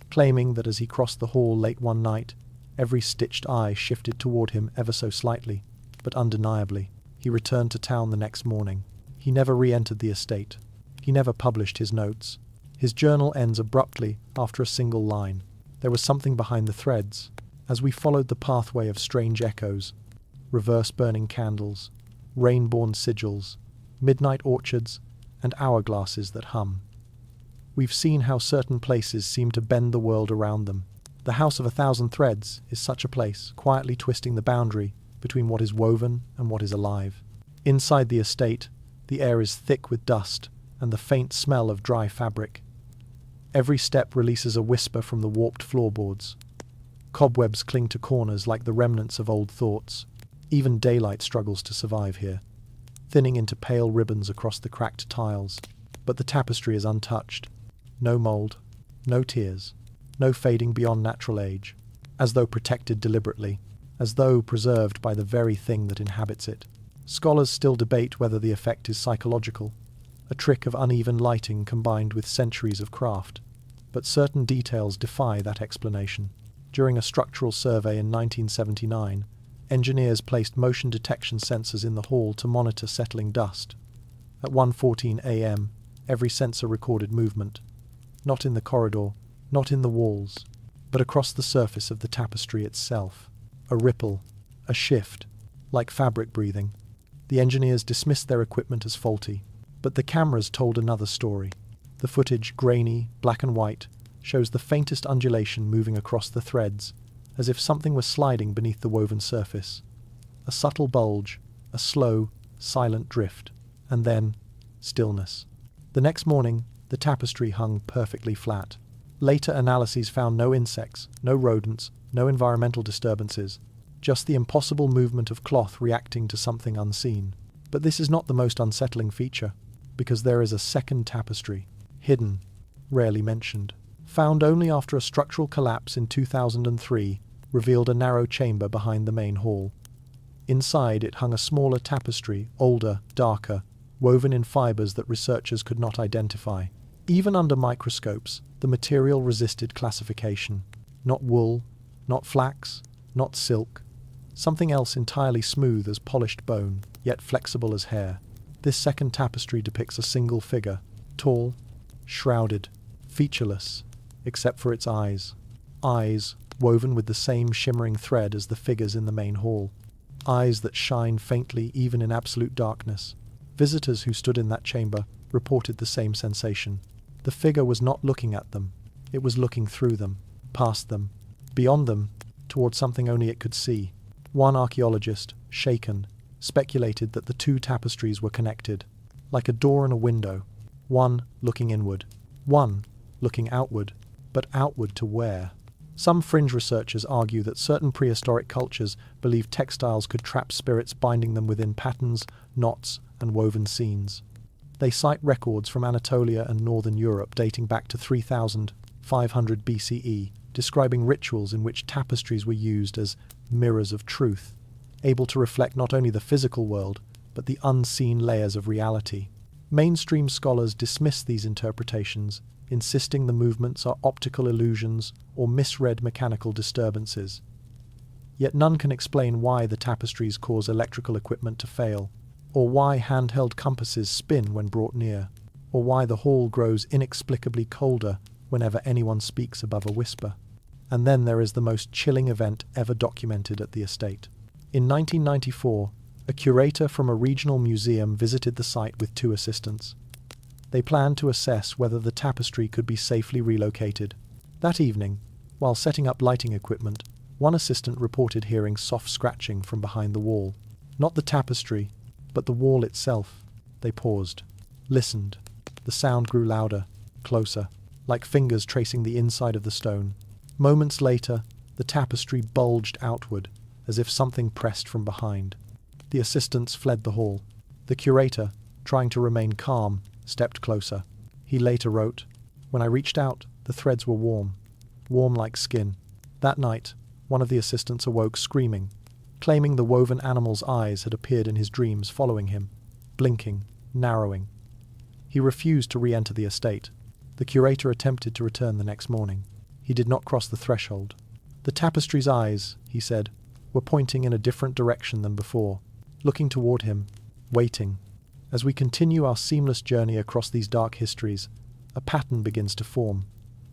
claiming that as he crossed the hall late one night, every stitched eye shifted toward him ever so slightly, but undeniably. He returned to town the next morning. He never re-entered the estate. He never published his notes. His journal ends abruptly after a single line. There was something behind the threads, as we followed the pathway of strange echoes, reverse-burning candles, rain-born sigils, midnight orchards, and hourglasses that hum. We've seen how certain places seem to bend the world around them. The House of 1,000 Threads is such a place, quietly twisting the boundary between what is woven and what is alive. Inside the estate, the air is thick with dust and the faint smell of dry fabric. Every step releases a whisper from the warped floorboards. Cobwebs cling to corners like the remnants of old thoughts. Even daylight struggles to survive here, thinning into pale ribbons across the cracked tiles. But the tapestry is untouched. No mould, no tears, no fading beyond natural age, as though protected deliberately, as though preserved by the very thing that inhabits it. Scholars still debate whether the effect is psychological, a trick of uneven lighting combined with centuries of craft, but certain details defy that explanation. During a structural survey in 1979, engineers placed motion detection sensors in the hall to monitor settling dust. At 1:14 a.m., every sensor recorded movement, not in the corridor, not in the walls, but across the surface of the tapestry itself. A ripple, a shift, like fabric breathing. The engineers dismissed their equipment as faulty, but the cameras told another story. The footage, grainy, black and white, shows the faintest undulation moving across the threads, as if something was sliding beneath the woven surface. A subtle bulge, a slow, silent drift, and then stillness. The next morning, the tapestry hung perfectly flat. Later analyses found no insects, no rodents, no environmental disturbances, just the impossible movement of cloth reacting to something unseen. But this is not the most unsettling feature, because there is a second tapestry, hidden, rarely mentioned. Found only after a structural collapse in 2003, revealed a narrow chamber behind the main hall. Inside it hung a smaller tapestry, older, darker, woven in fibers that researchers could not identify. Even under microscopes, the material resisted classification. Not wool, not flax, not silk. Something else entirely smooth as polished bone, yet flexible as hair. This second tapestry depicts a single figure, tall, shrouded, featureless, except for its eyes. Eyes woven with the same shimmering thread as the figures in the main hall. eyes that shine faintly even in absolute darkness. Visitors who stood in that chamber reported the same sensation. The figure was not looking at them. It was looking through them, past them, beyond them, towards something only it could see. One archaeologist, shaken, speculated that the two tapestries were connected, like a door and a window, one looking inward, one looking outward, but outward to where? Some fringe researchers argue that certain prehistoric cultures believed textiles could trap spirits, binding them within patterns, knots, and woven scenes. They cite records from Anatolia and northern Europe dating back to 3500 BCE, describing rituals in which tapestries were used as mirrors of truth, able to reflect not only the physical world, but the unseen layers of reality. Mainstream scholars dismiss these interpretations, insisting the movements are optical illusions or misread mechanical disturbances. Yet none can explain why the tapestries cause electrical equipment to fail, or why handheld compasses spin when brought near, or why the hall grows inexplicably colder whenever anyone speaks above a whisper. And then there is the most chilling event ever documented at the estate. In 1994, a curator from a regional museum visited the site with two assistants. They planned to assess whether the tapestry could be safely relocated. That evening, while setting up lighting equipment, one assistant reported hearing soft scratching from behind the wall. Not the tapestry, but the wall itself. They paused, listened. The sound grew louder, closer, like fingers tracing the inside of the stone. Moments later, the tapestry bulged outward, as if something pressed from behind. The assistants fled the hall. The curator, trying to remain calm, stepped closer. He later wrote, "When I reached out, the threads were warm like skin." That night, one of the assistants awoke screaming, claiming the woven animal's eyes had appeared in his dreams following him, blinking, narrowing. He refused to re-enter the estate. The curator attempted to return the next morning. He did not cross the threshold. The tapestry's eyes, he said, were pointing in a different direction than before, looking toward him, waiting. As we continue our seamless journey across these dark histories, a pattern begins to form.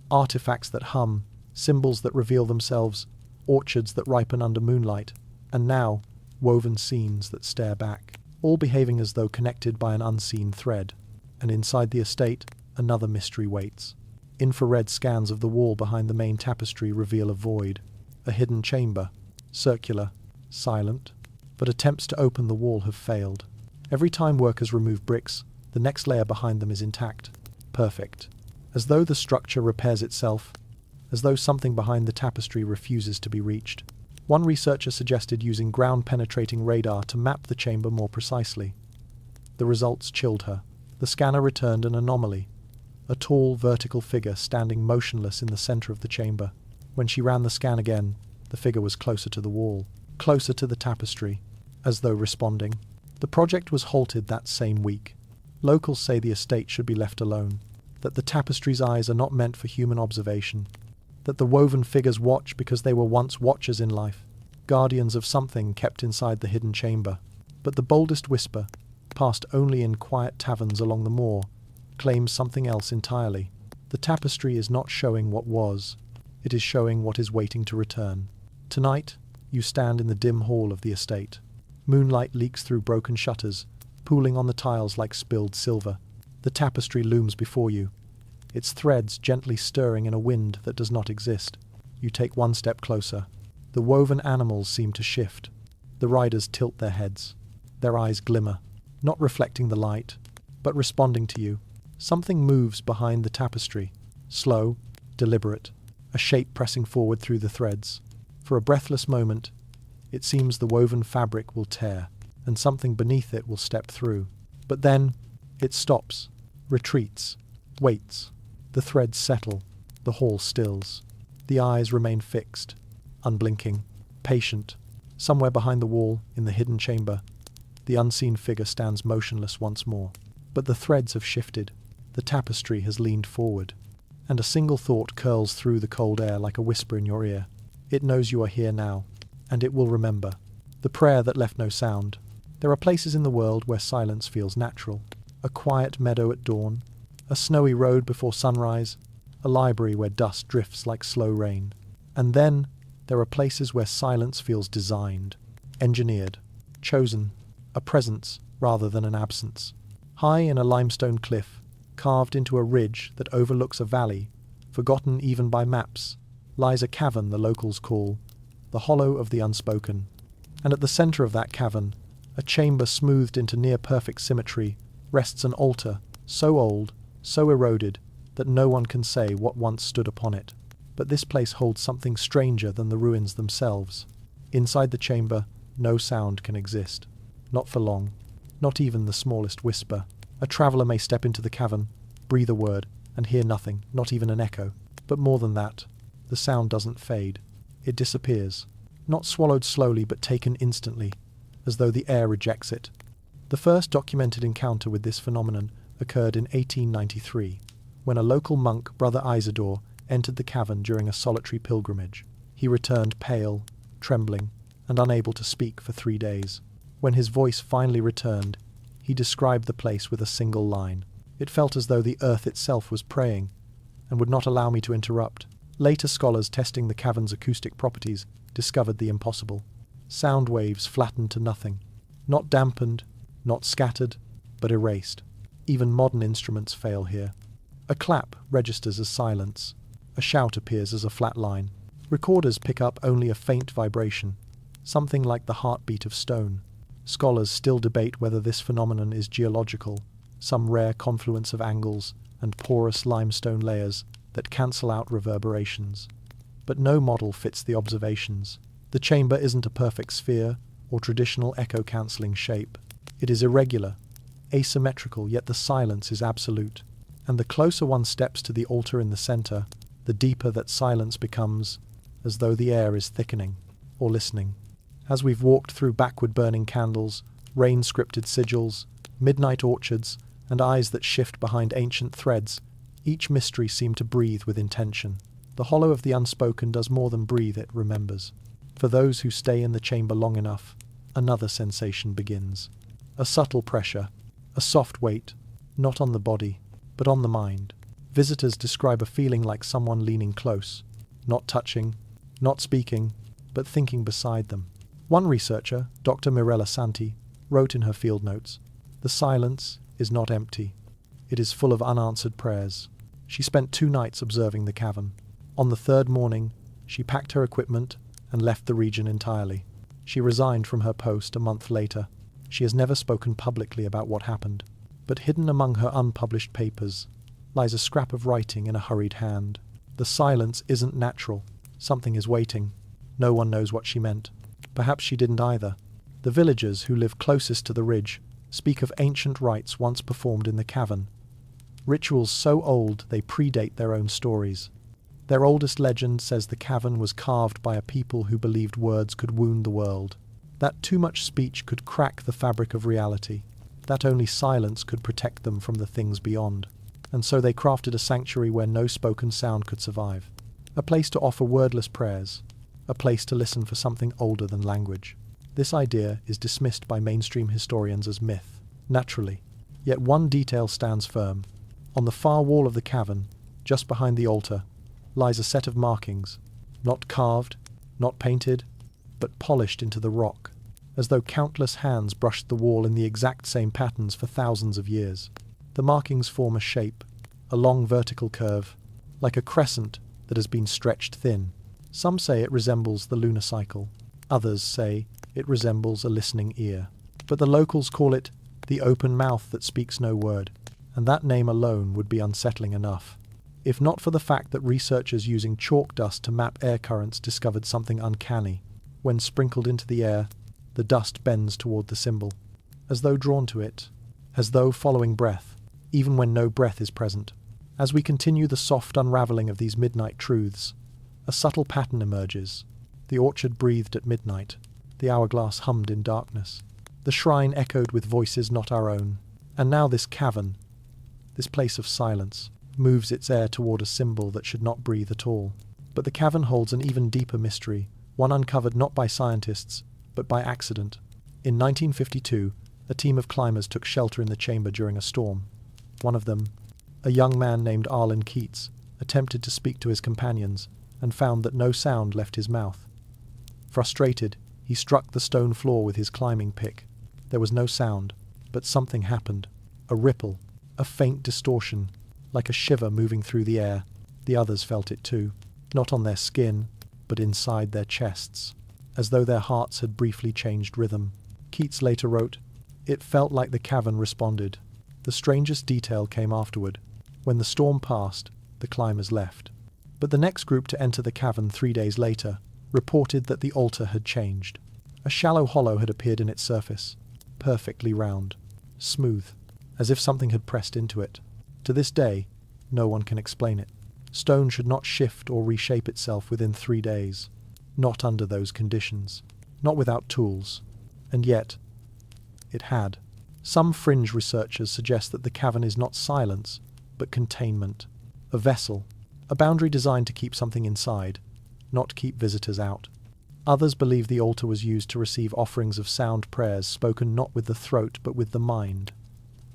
Artifacts that hum, symbols that reveal themselves, orchards that ripen under moonlight, and now, woven scenes that stare back, all behaving as though connected by an unseen thread. And inside the estate, another mystery waits. Infrared scans of the wall behind the main tapestry reveal a void, a hidden chamber, circular, silent, but attempts to open the wall have failed. Every time workers remove bricks, the next layer behind them is intact, perfect, as though the structure repairs itself, as though something behind the tapestry refuses to be reached. One researcher suggested using ground-penetrating radar to map the chamber more precisely. The results chilled her. The scanner returned an anomaly, a tall, vertical figure standing motionless in the center of the chamber. When she ran the scan again, the figure was closer to the wall, closer to the tapestry, as though responding. The project was halted that same week. Locals say the estate should be left alone, that the tapestry's eyes are not meant for human observation, that the woven figures watch because they were once watchers in life, guardians of something kept inside the hidden chamber. But the boldest whisper, passed only in quiet taverns along the moor, claims something else entirely. The tapestry is not showing what was, it is showing what is waiting to return. Tonight, you stand in the dim hall of the estate. Moonlight leaks through broken shutters, pooling on the tiles like spilled silver. The tapestry looms before you, its threads gently stirring in a wind that does not exist. You take one step closer. The woven animals seem to shift. The riders tilt their heads. Their eyes glimmer, not reflecting the light, but responding to you. Something moves behind the tapestry, slow, deliberate, a shape pressing forward through the threads. For a breathless moment, it seems the woven fabric will tear, and something beneath it will step through. But then, it stops, retreats, waits. The threads settle, the hall stills. The eyes remain fixed, unblinking, patient. Somewhere behind the wall, in the hidden chamber, the unseen figure stands motionless once more. But the threads have shifted, the tapestry has leaned forward, and a single thought curls through the cold air like a whisper in your ear. It knows you are here now, and it will remember. The prayer that left no sound. There are places in the world where silence feels natural. A quiet meadow at dawn, a snowy road before sunrise, a library where dust drifts like slow rain. And then there are places where silence feels designed. engineered, chosen, a presence rather than an absence. High in a limestone cliff, carved into a ridge that overlooks a valley, forgotten even by maps, lies a cavern the locals call the Hollow of the Unspoken. And at the centre of that cavern, a chamber smoothed into near-perfect symmetry, rests an altar, so old, so eroded, that no one can say what once stood upon it. But this place holds something stranger than the ruins themselves. Inside the chamber, no sound can exist. Not for long. Not even the smallest whisper. A traveller may step into the cavern, breathe a word, and hear nothing, not even an echo. But more than that, the sound doesn't fade. It disappears. Not swallowed slowly, but taken instantly, as though the air rejects it. The first documented encounter with this phenomenon occurred in 1893, when a local monk, Brother Isidore, entered the cavern during a solitary pilgrimage. He returned pale, trembling, and unable to speak for 3 days. When his voice finally returned, he described the place with a single line. It felt as though the earth itself was praying, and would not allow me to interrupt. Later scholars testing the cavern's acoustic properties discovered the impossible. Sound waves flattened to nothing. Not dampened, not scattered, but erased. Even modern instruments fail here. A clap registers as silence. A shout appears as a flat line. Recorders pick up only a faint vibration, something like the heartbeat of stone. Scholars still debate whether this phenomenon is geological, some rare confluence of angles and porous limestone layers that cancel out reverberations. But no model fits the observations. The chamber isn't a perfect sphere or traditional echo-cancelling shape. It is irregular, asymmetrical, yet the silence is absolute. And the closer one steps to the altar in the centre, the deeper that silence becomes, as though the air is thickening or listening. As we've walked through backward burning candles, rain-scripted sigils, midnight orchards, and eyes that shift behind ancient threads, each mystery seemed to breathe with intention. The Hollow of the Unspoken does more than breathe, it remembers. For those who stay in the chamber long enough, another sensation begins. A subtle pressure, a soft weight, not on the body, but on the mind. Visitors describe a feeling like someone leaning close, not touching, not speaking, but thinking beside them. One researcher, Dr. Mirella Santi, wrote in her field notes, "The silence is not empty. It is full of unanswered prayers." She spent 2 nights observing the cavern. On the 3rd morning, she packed her equipment and left the region entirely. She resigned from her post a month later. She has never spoken publicly about what happened, but hidden among her unpublished papers lies a scrap of writing in a hurried hand. The silence isn't natural. Something is waiting. No one knows what she meant. Perhaps she didn't either. The villagers who live closest to the ridge speak of ancient rites once performed in the cavern. Rituals so old they predate their own stories. Their oldest legend says the cavern was carved by a people who believed words could wound the world, that too much speech could crack the fabric of reality, that only silence could protect them from the things beyond. And so they crafted a sanctuary where no spoken sound could survive, a place to offer wordless prayers, a place to listen for something older than language. This idea is dismissed by mainstream historians as myth, naturally. Yet one detail stands firm. On the far wall of the cavern, just behind the altar, lies a set of markings, not carved, not painted, but polished into the rock, as though countless hands brushed the wall in the exact same patterns for thousands of years. The markings form a shape, a long vertical curve, like a crescent that has been stretched thin. Some say it resembles the lunar cycle. Others say it resembles a listening ear. But the locals call it the open mouth that speaks no word, and that name alone would be unsettling enough. If not for the fact that researchers using chalk dust to map air currents discovered something uncanny. When sprinkled into the air, the dust bends toward the symbol, as though drawn to it, as though following breath, even when no breath is present. As we continue the soft unravelling of these midnight truths, a subtle pattern emerges. The orchard breathed at midnight. The hourglass hummed in darkness. The shrine echoed with voices not our own. And now this cavern, this place of silence, moves its air toward a symbol that should not breathe at all. But the cavern holds an even deeper mystery, one uncovered not by scientists, but by accident. In 1952, a team of climbers took shelter in the chamber during a storm. One of them, a young man named Arlen Keats, attempted to speak to his companions and found that no sound left his mouth. Frustrated, He struck the stone floor with his climbing pick. There was no sound, but something happened. A ripple, a faint distortion, like a shiver moving through the air. The others felt it too, not on their skin, but inside their chests, as though their hearts had briefly changed rhythm. Keats later wrote, "It felt like the cavern responded." The strangest detail came afterward. When the storm passed, the climbers left. But the next group to enter the cavern 3 days later reported that the altar had changed. A shallow hollow had appeared in its surface, perfectly round, smooth, as if something had pressed into it. To this day, no one can explain it. Stone should not shift or reshape itself within 3 days. Not under those conditions. Not without tools. And yet, it had. Some fringe researchers suggest that the cavern is not silence, but containment. A vessel, a boundary designed to keep something inside, not keep visitors out. Others believe the altar was used to receive offerings of sound prayers spoken not with the throat but with the mind.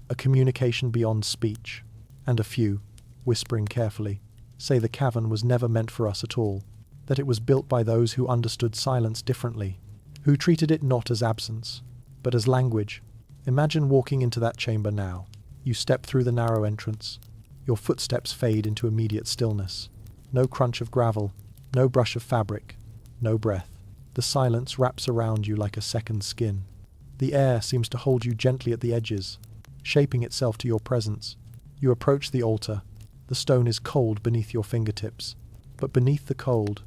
A communication beyond speech. And a few, whispering carefully, say the cavern was never meant for us at all, that it was built by those who understood silence differently, who treated it not as absence, but as language. Imagine walking into that chamber now. You step through the narrow entrance. Your footsteps fade into immediate stillness. No crunch of gravel, no brush of fabric, no breath. The silence wraps around you like a second skin. The air seems to hold you gently at the edges, shaping itself to your presence. You approach the altar. The stone is cold beneath your fingertips, but beneath the cold,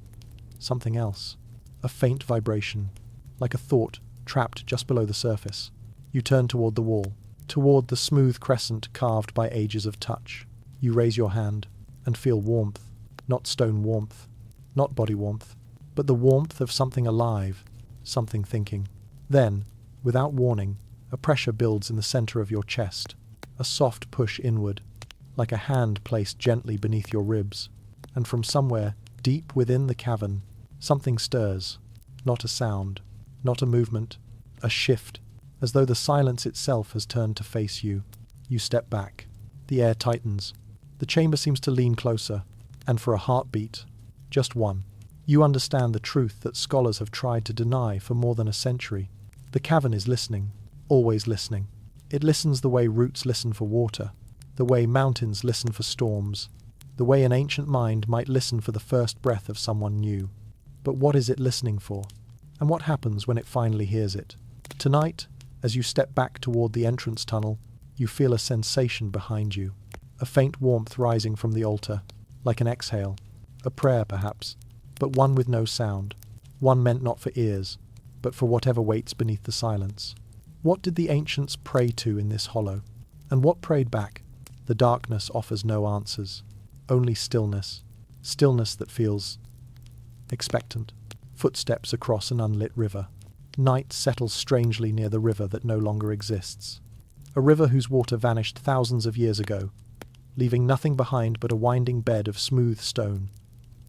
something else. A faint vibration, like a thought trapped just below the surface. You turn toward the wall, toward the smooth crescent carved by ages of touch. You raise your hand and feel warmth, not stone warmth, not body warmth, but the warmth of something alive, something thinking. Then, without warning, a pressure builds in the center of your chest, a soft push inward, like a hand placed gently beneath your ribs. And from somewhere, deep within the cavern, something stirs. Not a sound, not a movement, a shift, as though the silence itself has turned to face you. You step back. The air tightens. The chamber seems to lean closer, and for a heartbeat, just one, you understand the truth that scholars have tried to deny for more than a century. The cavern is listening, always listening. It listens the way roots listen for water, the way mountains listen for storms, the way an ancient mind might listen for the first breath of someone new. But what is it listening for? And what happens when it finally hears it? Tonight, as you step back toward the entrance tunnel, you feel a sensation behind you, a faint warmth rising from the altar, like an exhale, a prayer perhaps, but one with no sound, one meant not for ears, but for whatever waits beneath the silence. What did the ancients pray to in this hollow? And what prayed back? The darkness offers no answers, only stillness, stillness that feels expectant. Footsteps across an unlit river. Night settles strangely near the river that no longer exists. A river whose water vanished thousands of years ago, leaving nothing behind but a winding bed of smooth stone,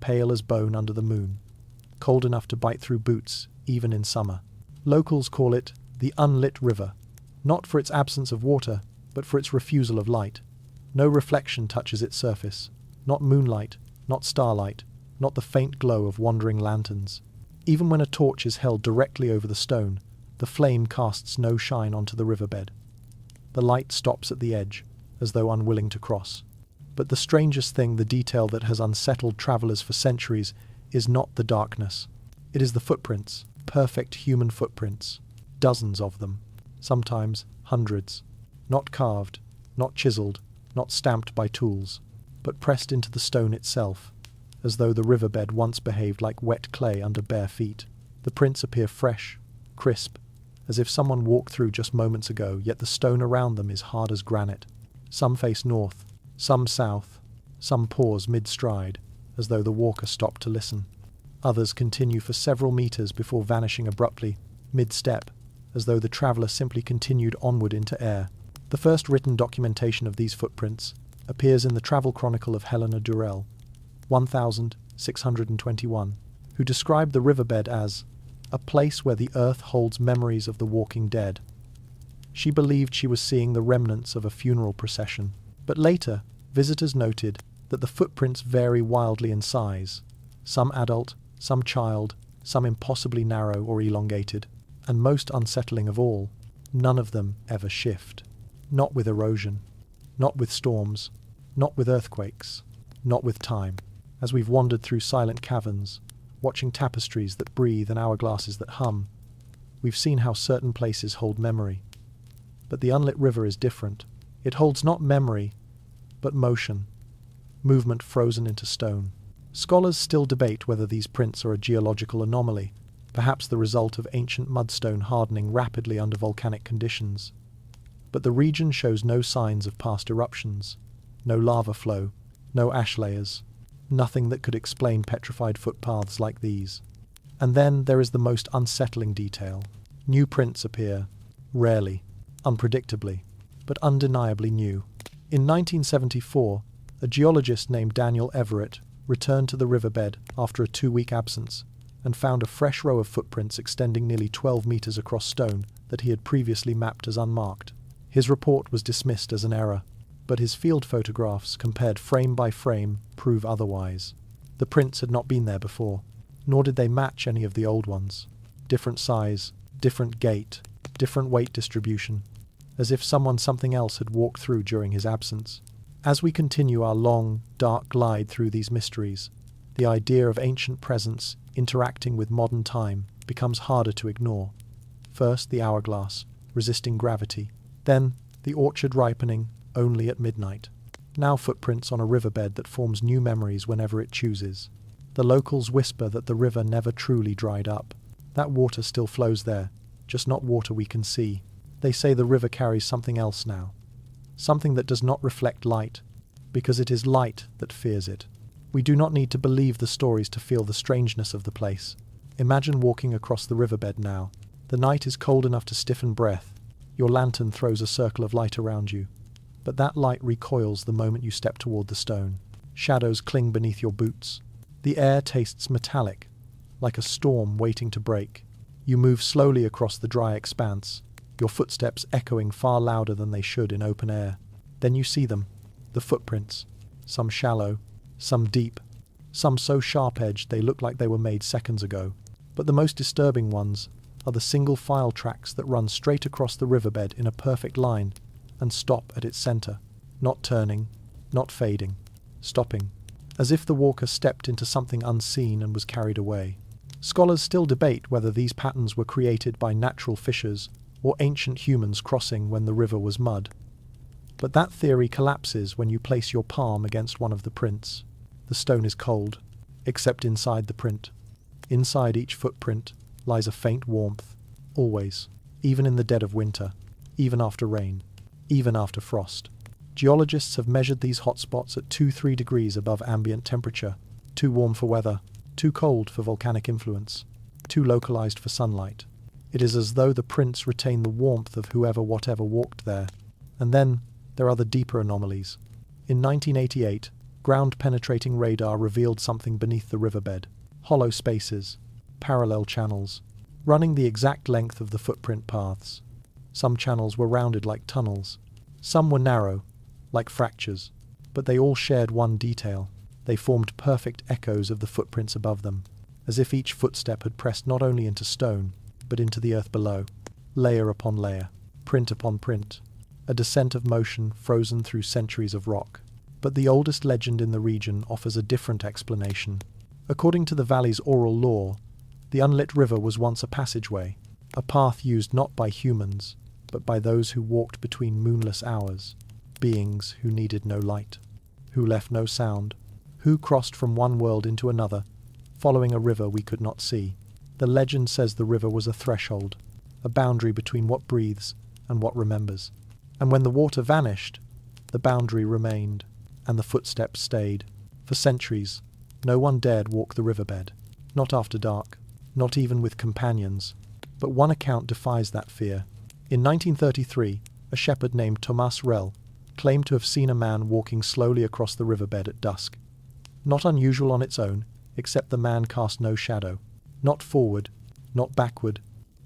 pale as bone under the moon, cold enough to bite through boots even in summer. Locals call it the unlit river, not for its absence of water, but for its refusal of light. No reflection touches its surface, not moonlight, not starlight, not the faint glow of wandering lanterns. Even when a torch is held directly over the stone, the flame casts no shine onto the riverbed. The light stops at the edge, as though unwilling to cross. But the strangest thing, the detail that has unsettled travellers for centuries, is not the darkness. It is the footprints, perfect human footprints, dozens of them, sometimes hundreds, not carved, not chiselled, not stamped by tools, but pressed into the stone itself, as though the riverbed once behaved like wet clay under bare feet. The prints appear fresh, crisp, as if someone walked through just moments ago, yet the stone around them is hard as granite. Some face north, some south, some pause mid-stride, as though the walker stopped to listen. Others continue for several meters before vanishing abruptly, mid-step, as though the traveller simply continued onward into air. The first written documentation of these footprints appears in the travel chronicle of Helena Durrell, 1621, who described the riverbed as a place where the earth holds memories of the walking dead. She believed she was seeing the remnants of a funeral procession, but later visitors noted that the footprints vary wildly in size, some adult, some child, some impossibly narrow or elongated, and most unsettling of all, none of them ever shift. Not with erosion, not with storms, not with earthquakes, not with time. As we've wandered through silent caverns, watching tapestries that breathe and hourglasses that hum, we've seen how certain places hold memory. But the unlit river is different. It holds not memory, but motion, movement frozen into stone. Scholars still debate whether these prints are a geological anomaly, perhaps the result of ancient mudstone hardening rapidly under volcanic conditions. But the region shows no signs of past eruptions, no lava flow, no ash layers, nothing that could explain petrified footpaths like these. And then there is the most unsettling detail. New prints appear, rarely, unpredictably, but undeniably new. In 1974, a geologist named Daniel Everett returned to the riverbed after a 2-week absence and found a fresh row of footprints extending nearly 12 meters across stone that he had previously mapped as unmarked. His report was dismissed as an error, but his field photographs, compared frame by frame, prove otherwise. The prints had not been there before, nor did they match any of the old ones. Different size, different gait, different weight distribution, as if something else had walked through during his absence. As we continue our long, dark glide through these mysteries, the idea of ancient presence interacting with modern time becomes harder to ignore. First, the hourglass, resisting gravity. Then, the orchard ripening only at midnight. Now footprints on a riverbed that forms new memories whenever it chooses. The locals whisper that the river never truly dried up. That water still flows there, just not water we can see. They say the river carries something else now. Something that does not reflect light, because it is light that fears it. We do not need to believe the stories to feel the strangeness of the place. Imagine walking across the riverbed now. The night is cold enough to stiffen breath. Your lantern throws a circle of light around you, but that light recoils the moment you step toward the stone. Shadows cling beneath your boots. The air tastes metallic, like a storm waiting to break. You move slowly across the dry expanse, your footsteps echoing far louder than they should in open air. Then you see them, the footprints, some shallow, some deep, some so sharp-edged they look like they were made seconds ago. But the most disturbing ones are the single file tracks that run straight across the riverbed in a perfect line and stop at its center, not turning, not fading, stopping, as if the walker stepped into something unseen and was carried away. Scholars still debate whether these patterns were created by natural fissures or ancient humans crossing when the river was mud. But that theory collapses when you place your palm against one of the prints. The stone is cold, except inside the print. Inside each footprint lies a faint warmth, always, even in the dead of winter, even after rain, even after frost. Geologists have measured these hotspots at 2-3 degrees above ambient temperature, too warm for weather, too cold for volcanic influence, too localized for sunlight. It is as though the prints retain the warmth of whatever walked there. And then there are the deeper anomalies. In 1988, ground-penetrating radar revealed something beneath the riverbed. Hollow spaces, parallel channels, running the exact length of the footprint paths. Some channels were rounded like tunnels. Some were narrow, like fractures. But they all shared one detail. They formed perfect echoes of the footprints above them, as if each footstep had pressed not only into stone, but into the earth below, layer upon layer, print upon print, a descent of motion frozen through centuries of rock. But the oldest legend in the region offers a different explanation. According to the valley's oral lore, the unlit river was once a passageway, a path used not by humans, but by those who walked between moonless hours, beings who needed no light, who left no sound, who crossed from one world into another, following a river we could not see. The legend says the river was a threshold, a boundary between what breathes and what remembers. And when the water vanished, the boundary remained, and the footsteps stayed. For centuries, no one dared walk the riverbed, not after dark, not even with companions. But one account defies that fear. In 1933, a shepherd named Thomas Rell claimed to have seen a man walking slowly across the riverbed at dusk. Not unusual on its own, except the man cast no shadow. Not forward, not backward,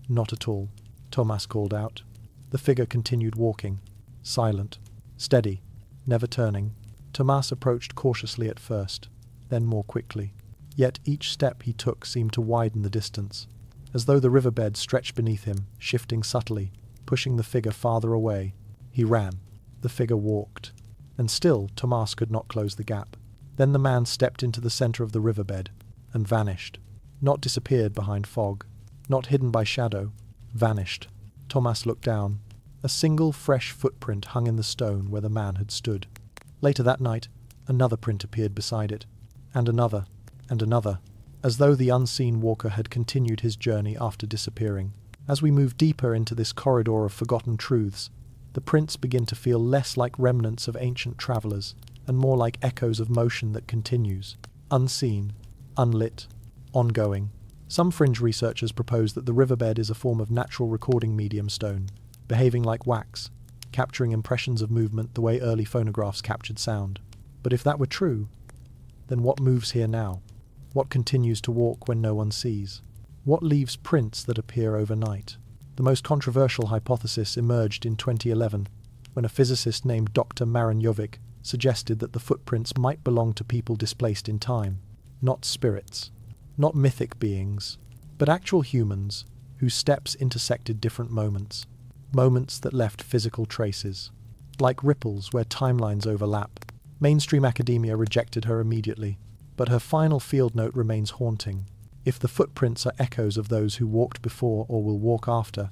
not at all, Thomas called out. The figure continued walking, silent, steady, never turning. Thomas approached cautiously at first, then more quickly. Yet each step he took seemed to widen the distance, as though the riverbed stretched beneath him, shifting subtly, pushing the figure farther away. He ran. The figure walked. And still Tomas could not close the gap. Then the man stepped into the center of the riverbed and vanished. Not disappeared behind fog, not hidden by shadow, vanished. Tomas looked down. A single fresh footprint hung in the stone where the man had stood. Later that night, another print appeared beside it, and another, as though the unseen walker had continued his journey after disappearing. As we move deeper into this corridor of forgotten truths, the prints begin to feel less like remnants of ancient travelers and more like echoes of motion that continues, unseen, unlit, ongoing. Some fringe researchers propose that the riverbed is a form of natural recording medium stone, behaving like wax, capturing impressions of movement the way early phonographs captured sound. But if that were true, then what moves here now? What continues to walk when no one sees? What leaves prints that appear overnight? The most controversial hypothesis emerged in 2011 when a physicist named Dr. Marin suggested that the footprints might belong to people displaced in time, not spirits, not mythic beings, but actual humans whose steps intersected different moments that left physical traces, like ripples where timelines overlap. Mainstream academia rejected her immediately, but her final field note remains haunting. If the footprints are echoes of those who walked before or will walk after,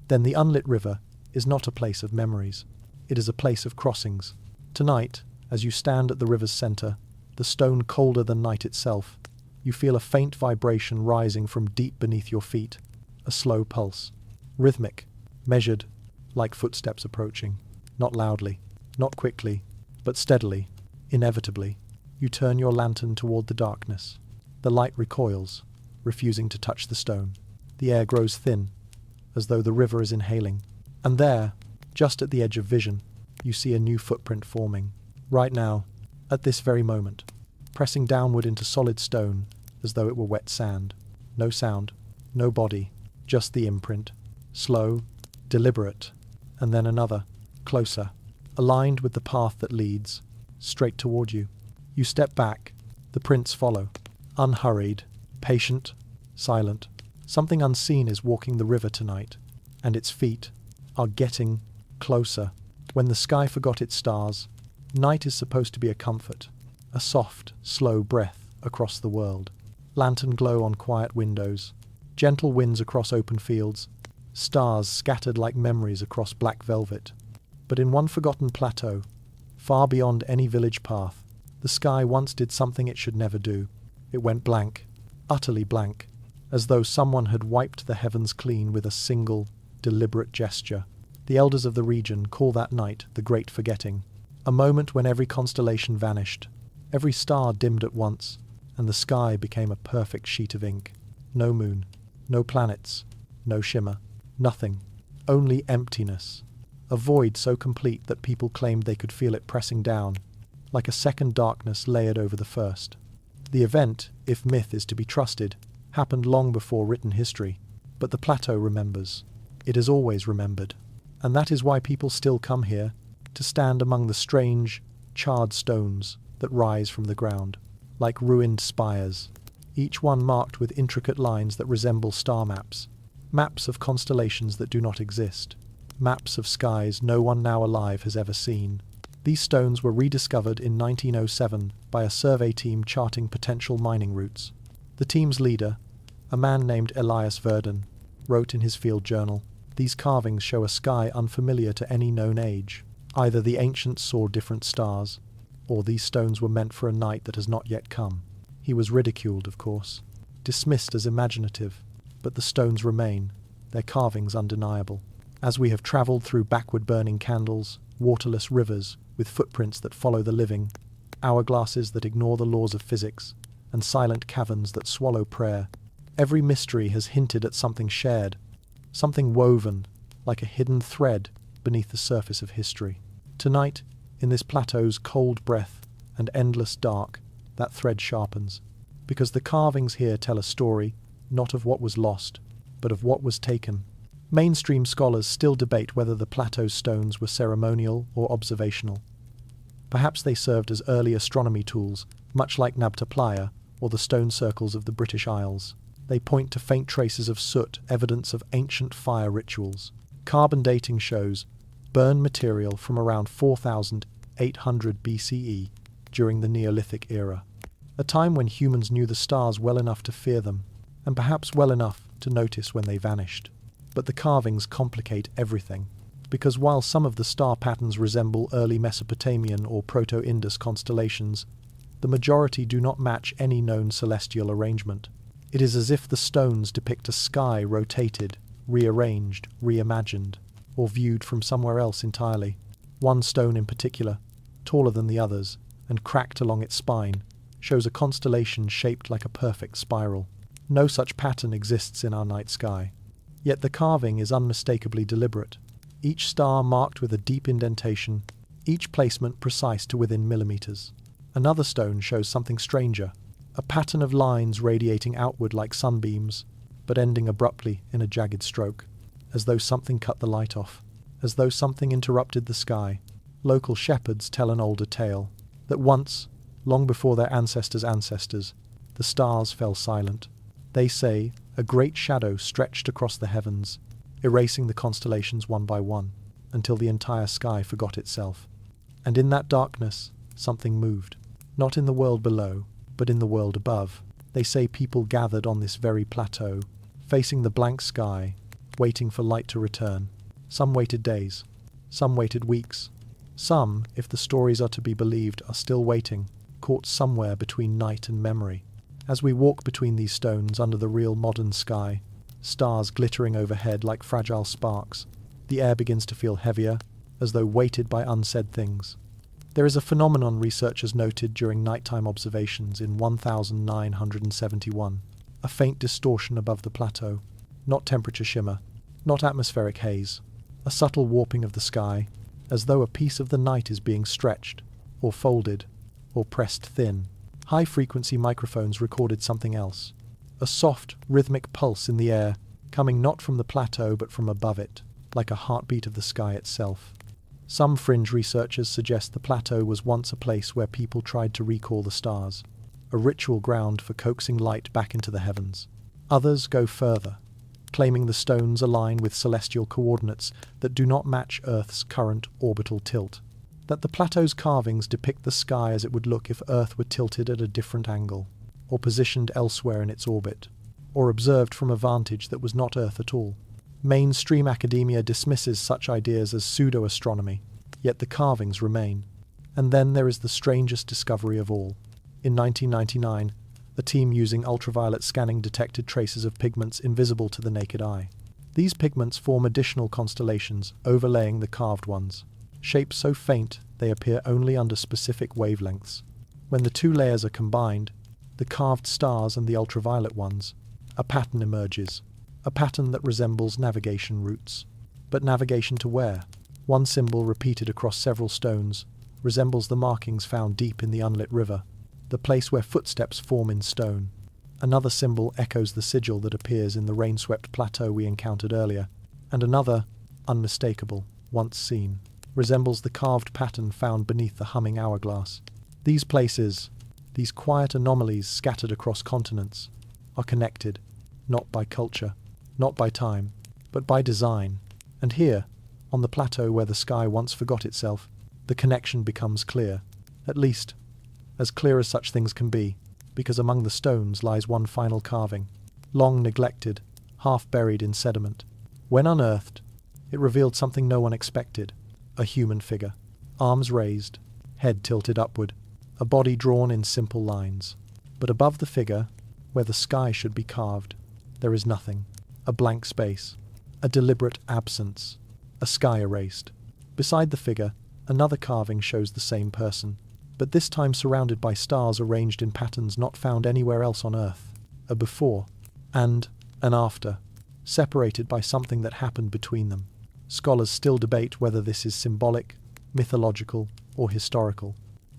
then the unlit river is not a place of memories. It is a place of crossings. Tonight, as you stand at the river's center, the stone colder than night itself, you feel a faint vibration rising from deep beneath your feet, a slow pulse, rhythmic, measured, like footsteps approaching, not loudly, not quickly, but steadily, inevitably. You turn your lantern toward the darkness. The light recoils, refusing to touch the stone. The air grows thin, as though the river is inhaling. And there, just at the edge of vision, you see a new footprint forming. Right now, at this very moment, pressing downward into solid stone, as though it were wet sand. No sound, no body, just the imprint. Slow, deliberate, and then another, closer, aligned with the path that leads, straight toward you. You step back, the prints follow, unhurried, patient, silent. Something unseen is walking the river tonight, and its feet are getting closer. When the sky forgot its stars, night is supposed to be a comfort, a soft, slow breath across the world. Lantern glow on quiet windows, gentle winds across open fields, stars scattered like memories across black velvet. But in one forgotten plateau, far beyond any village path, the sky once did something it should never do. It went blank, utterly blank, as though someone had wiped the heavens clean with a single, deliberate gesture. The elders of the region call that night the Great Forgetting, a moment when every constellation vanished, every star dimmed at once, and the sky became a perfect sheet of ink. No moon, no planets, no shimmer, nothing, only emptiness. A void so complete that people claimed they could feel it pressing down, like a second darkness layered over the first. The event, if myth is to be trusted, happened long before written history, but the plateau remembers. It has always remembered. And that is why people still come here, to stand among the strange, charred stones that rise from the ground, like ruined spires, each one marked with intricate lines that resemble star maps, maps of constellations that do not exist, maps of skies no one now alive has ever seen. These stones were rediscovered in 1907 by a survey team charting potential mining routes. The team's leader, a man named Elias Verdon, wrote in his field journal, "These carvings show a sky unfamiliar to any known age. Either the ancients saw different stars, or these stones were meant for a night that has not yet come." He was ridiculed, of course, dismissed as imaginative, but the stones remain, their carvings undeniable. As we have travelled through backward burning candles, waterless rivers with footprints that follow the living, hourglasses that ignore the laws of physics, and silent caverns that swallow prayer, every mystery has hinted at something shared, something woven, like a hidden thread beneath the surface of history. Tonight, in this plateau's cold breath and endless dark, that thread sharpens, because the carvings here tell a story, not of what was lost, but of what was taken. Mainstream scholars still debate whether the plateau's stones were ceremonial or observational. Perhaps they served as early astronomy tools, much like Nabta Playa, or the stone circles of the British Isles. They point to faint traces of soot, evidence of ancient fire rituals. Carbon dating shows burned material from around 4,800 BCE during the Neolithic era, a time when humans knew the stars well enough to fear them, and perhaps well enough to notice when they vanished. But the carvings complicate everything, because while some of the star patterns resemble early Mesopotamian or Proto-Indus constellations, the majority do not match any known celestial arrangement. It is as if the stones depict a sky rotated, rearranged, reimagined, or viewed from somewhere else entirely. One stone in particular, taller than the others, and cracked along its spine, shows a constellation shaped like a perfect spiral. No such pattern exists in our night sky. Yet the carving is unmistakably deliberate. Each star marked with a deep indentation, each placement precise to within millimeters. Another stone shows something stranger, a pattern of lines radiating outward like sunbeams, but ending abruptly in a jagged stroke, as though something cut the light off, as though something interrupted the sky. Local shepherds tell an older tale, that once, long before their ancestors' ancestors, the stars fell silent. They say a great shadow stretched across the heavens, erasing the constellations one by one, until the entire sky forgot itself. And in that darkness, something moved, not in the world below, but in the world above. They say people gathered on this very plateau, facing the blank sky, waiting for light to return. Some waited days, some waited weeks. Some, if the stories are to be believed, are still waiting, caught somewhere between night and memory. As we walk between these stones under the real modern sky, stars glittering overhead like fragile sparks, the air begins to feel heavier, as though weighted by unsaid things. There is a phenomenon researchers noted during nighttime observations in 1971, a faint distortion above the plateau, not temperature shimmer, not atmospheric haze, a subtle warping of the sky, as though a piece of the night is being stretched, or folded, or pressed thin. High-frequency microphones recorded something else, a soft, rhythmic pulse in the air, coming not from the plateau but from above it, like a heartbeat of the sky itself. Some fringe researchers suggest the plateau was once a place where people tried to recall the stars, a ritual ground for coaxing light back into the heavens. Others go further, claiming the stones align with celestial coordinates that do not match Earth's current orbital tilt, that the plateau's carvings depict the sky as it would look if Earth were tilted at a different angle, or positioned elsewhere in its orbit, or observed from a vantage that was not Earth at all. Mainstream academia dismisses such ideas as pseudo-astronomy, yet the carvings remain. And then there is the strangest discovery of all. In 1999, a team using ultraviolet scanning detected traces of pigments invisible to the naked eye. These pigments form additional constellations, overlaying the carved ones. Shapes so faint they appear only under specific wavelengths. When the two layers are combined, the carved stars and the ultraviolet ones, a pattern emerges, a pattern that resembles navigation routes. But navigation to where? One symbol repeated across several stones resembles the markings found deep in the unlit river, the place where footsteps form in stone. Another symbol echoes the sigil that appears in the rain-swept plateau we encountered earlier, and another, unmistakable, once seen, resembles the carved pattern found beneath the humming hourglass. These places, these quiet anomalies scattered across continents, are connected, not by culture, not by time, but by design. And here, on the plateau where the sky once forgot itself, the connection becomes clear, at least, as clear as such things can be, because among the stones lies one final carving, long neglected, half buried in sediment. When unearthed, it revealed something no one expected, a human figure, arms raised, head tilted upward, a body drawn in simple lines. But above the figure, where the sky should be carved, there is nothing, a blank space, a deliberate absence, a sky erased. Beside the figure, another carving shows the same person, but this time surrounded by stars arranged in patterns not found anywhere else on Earth, a before and an after, separated by something that happened between them. Scholars still debate whether this is symbolic, mythological, or historical,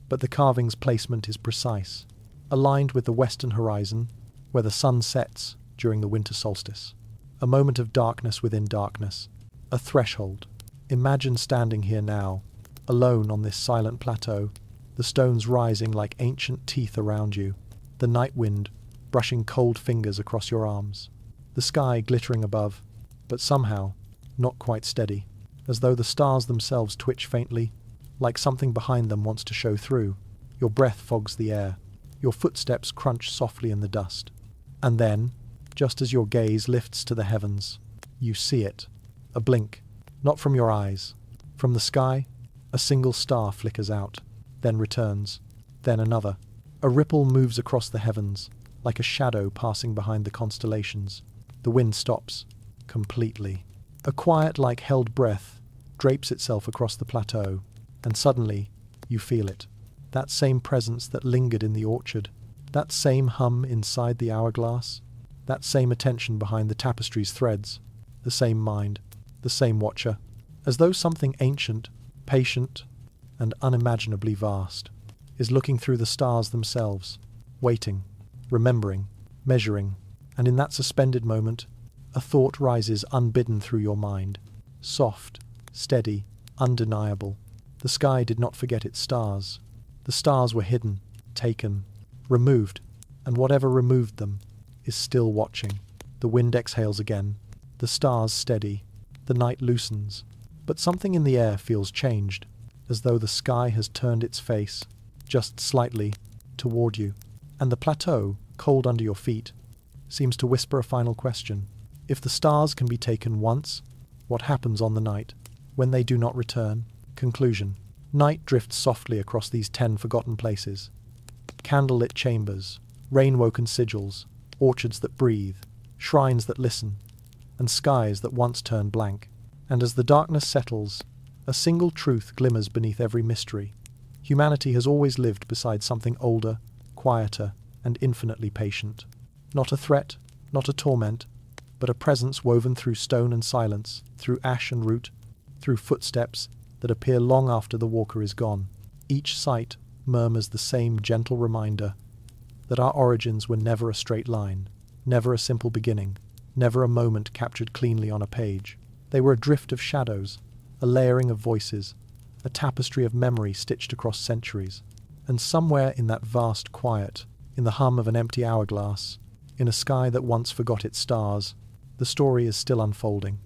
but the carving's placement is precise, aligned with the western horizon, where the sun sets during the winter solstice. A moment of darkness within darkness, a threshold. Imagine standing here now, alone on this silent plateau, the stones rising like ancient teeth around you, the night wind brushing cold fingers across your arms, the sky glittering above, but somehow not quite steady, as though the stars themselves twitch faintly, like something behind them wants to show through. Your breath fogs the air, your footsteps crunch softly in the dust. And then, just as your gaze lifts to the heavens, you see it. A blink, not from your eyes. From the sky, a single star flickers out, then returns, then another. A ripple moves across the heavens, like a shadow passing behind the constellations. The wind stops, completely. A quiet, like held breath, drapes itself across the plateau, and suddenly, you feel it. That same presence that lingered in the orchard, that same hum inside the hourglass, that same attention behind the tapestry's threads, the same mind, the same watcher, as though something ancient, patient, and unimaginably vast is looking through the stars themselves, waiting, remembering, measuring, and in that suspended moment, a thought rises unbidden through your mind, soft, steady, undeniable. The sky did not forget its stars. The stars were hidden, taken, removed, and whatever removed them is still watching. The wind exhales again, the stars steady, the night loosens, but something in the air feels changed, as though the sky has turned its face, just slightly, toward you, and the plateau, cold under your feet, seems to whisper a final question. If the stars can be taken once, what happens on the night, when they do not return? Conclusion. Night drifts softly across these 10 forgotten places. Candlelit chambers, rain-woken sigils, orchards that breathe, shrines that listen, and skies that once turned blank. And as the darkness settles, a single truth glimmers beneath every mystery. Humanity has always lived beside something older, quieter, and infinitely patient. Not a threat, not a torment, but a presence woven through stone and silence, through ash and root, through footsteps that appear long after the walker is gone. Each sight murmurs the same gentle reminder that our origins were never a straight line, never a simple beginning, never a moment captured cleanly on a page. They were a drift of shadows, a layering of voices, a tapestry of memory stitched across centuries. And somewhere in that vast quiet, in the hum of an empty hourglass, in a sky that once forgot its stars, the story is still unfolding.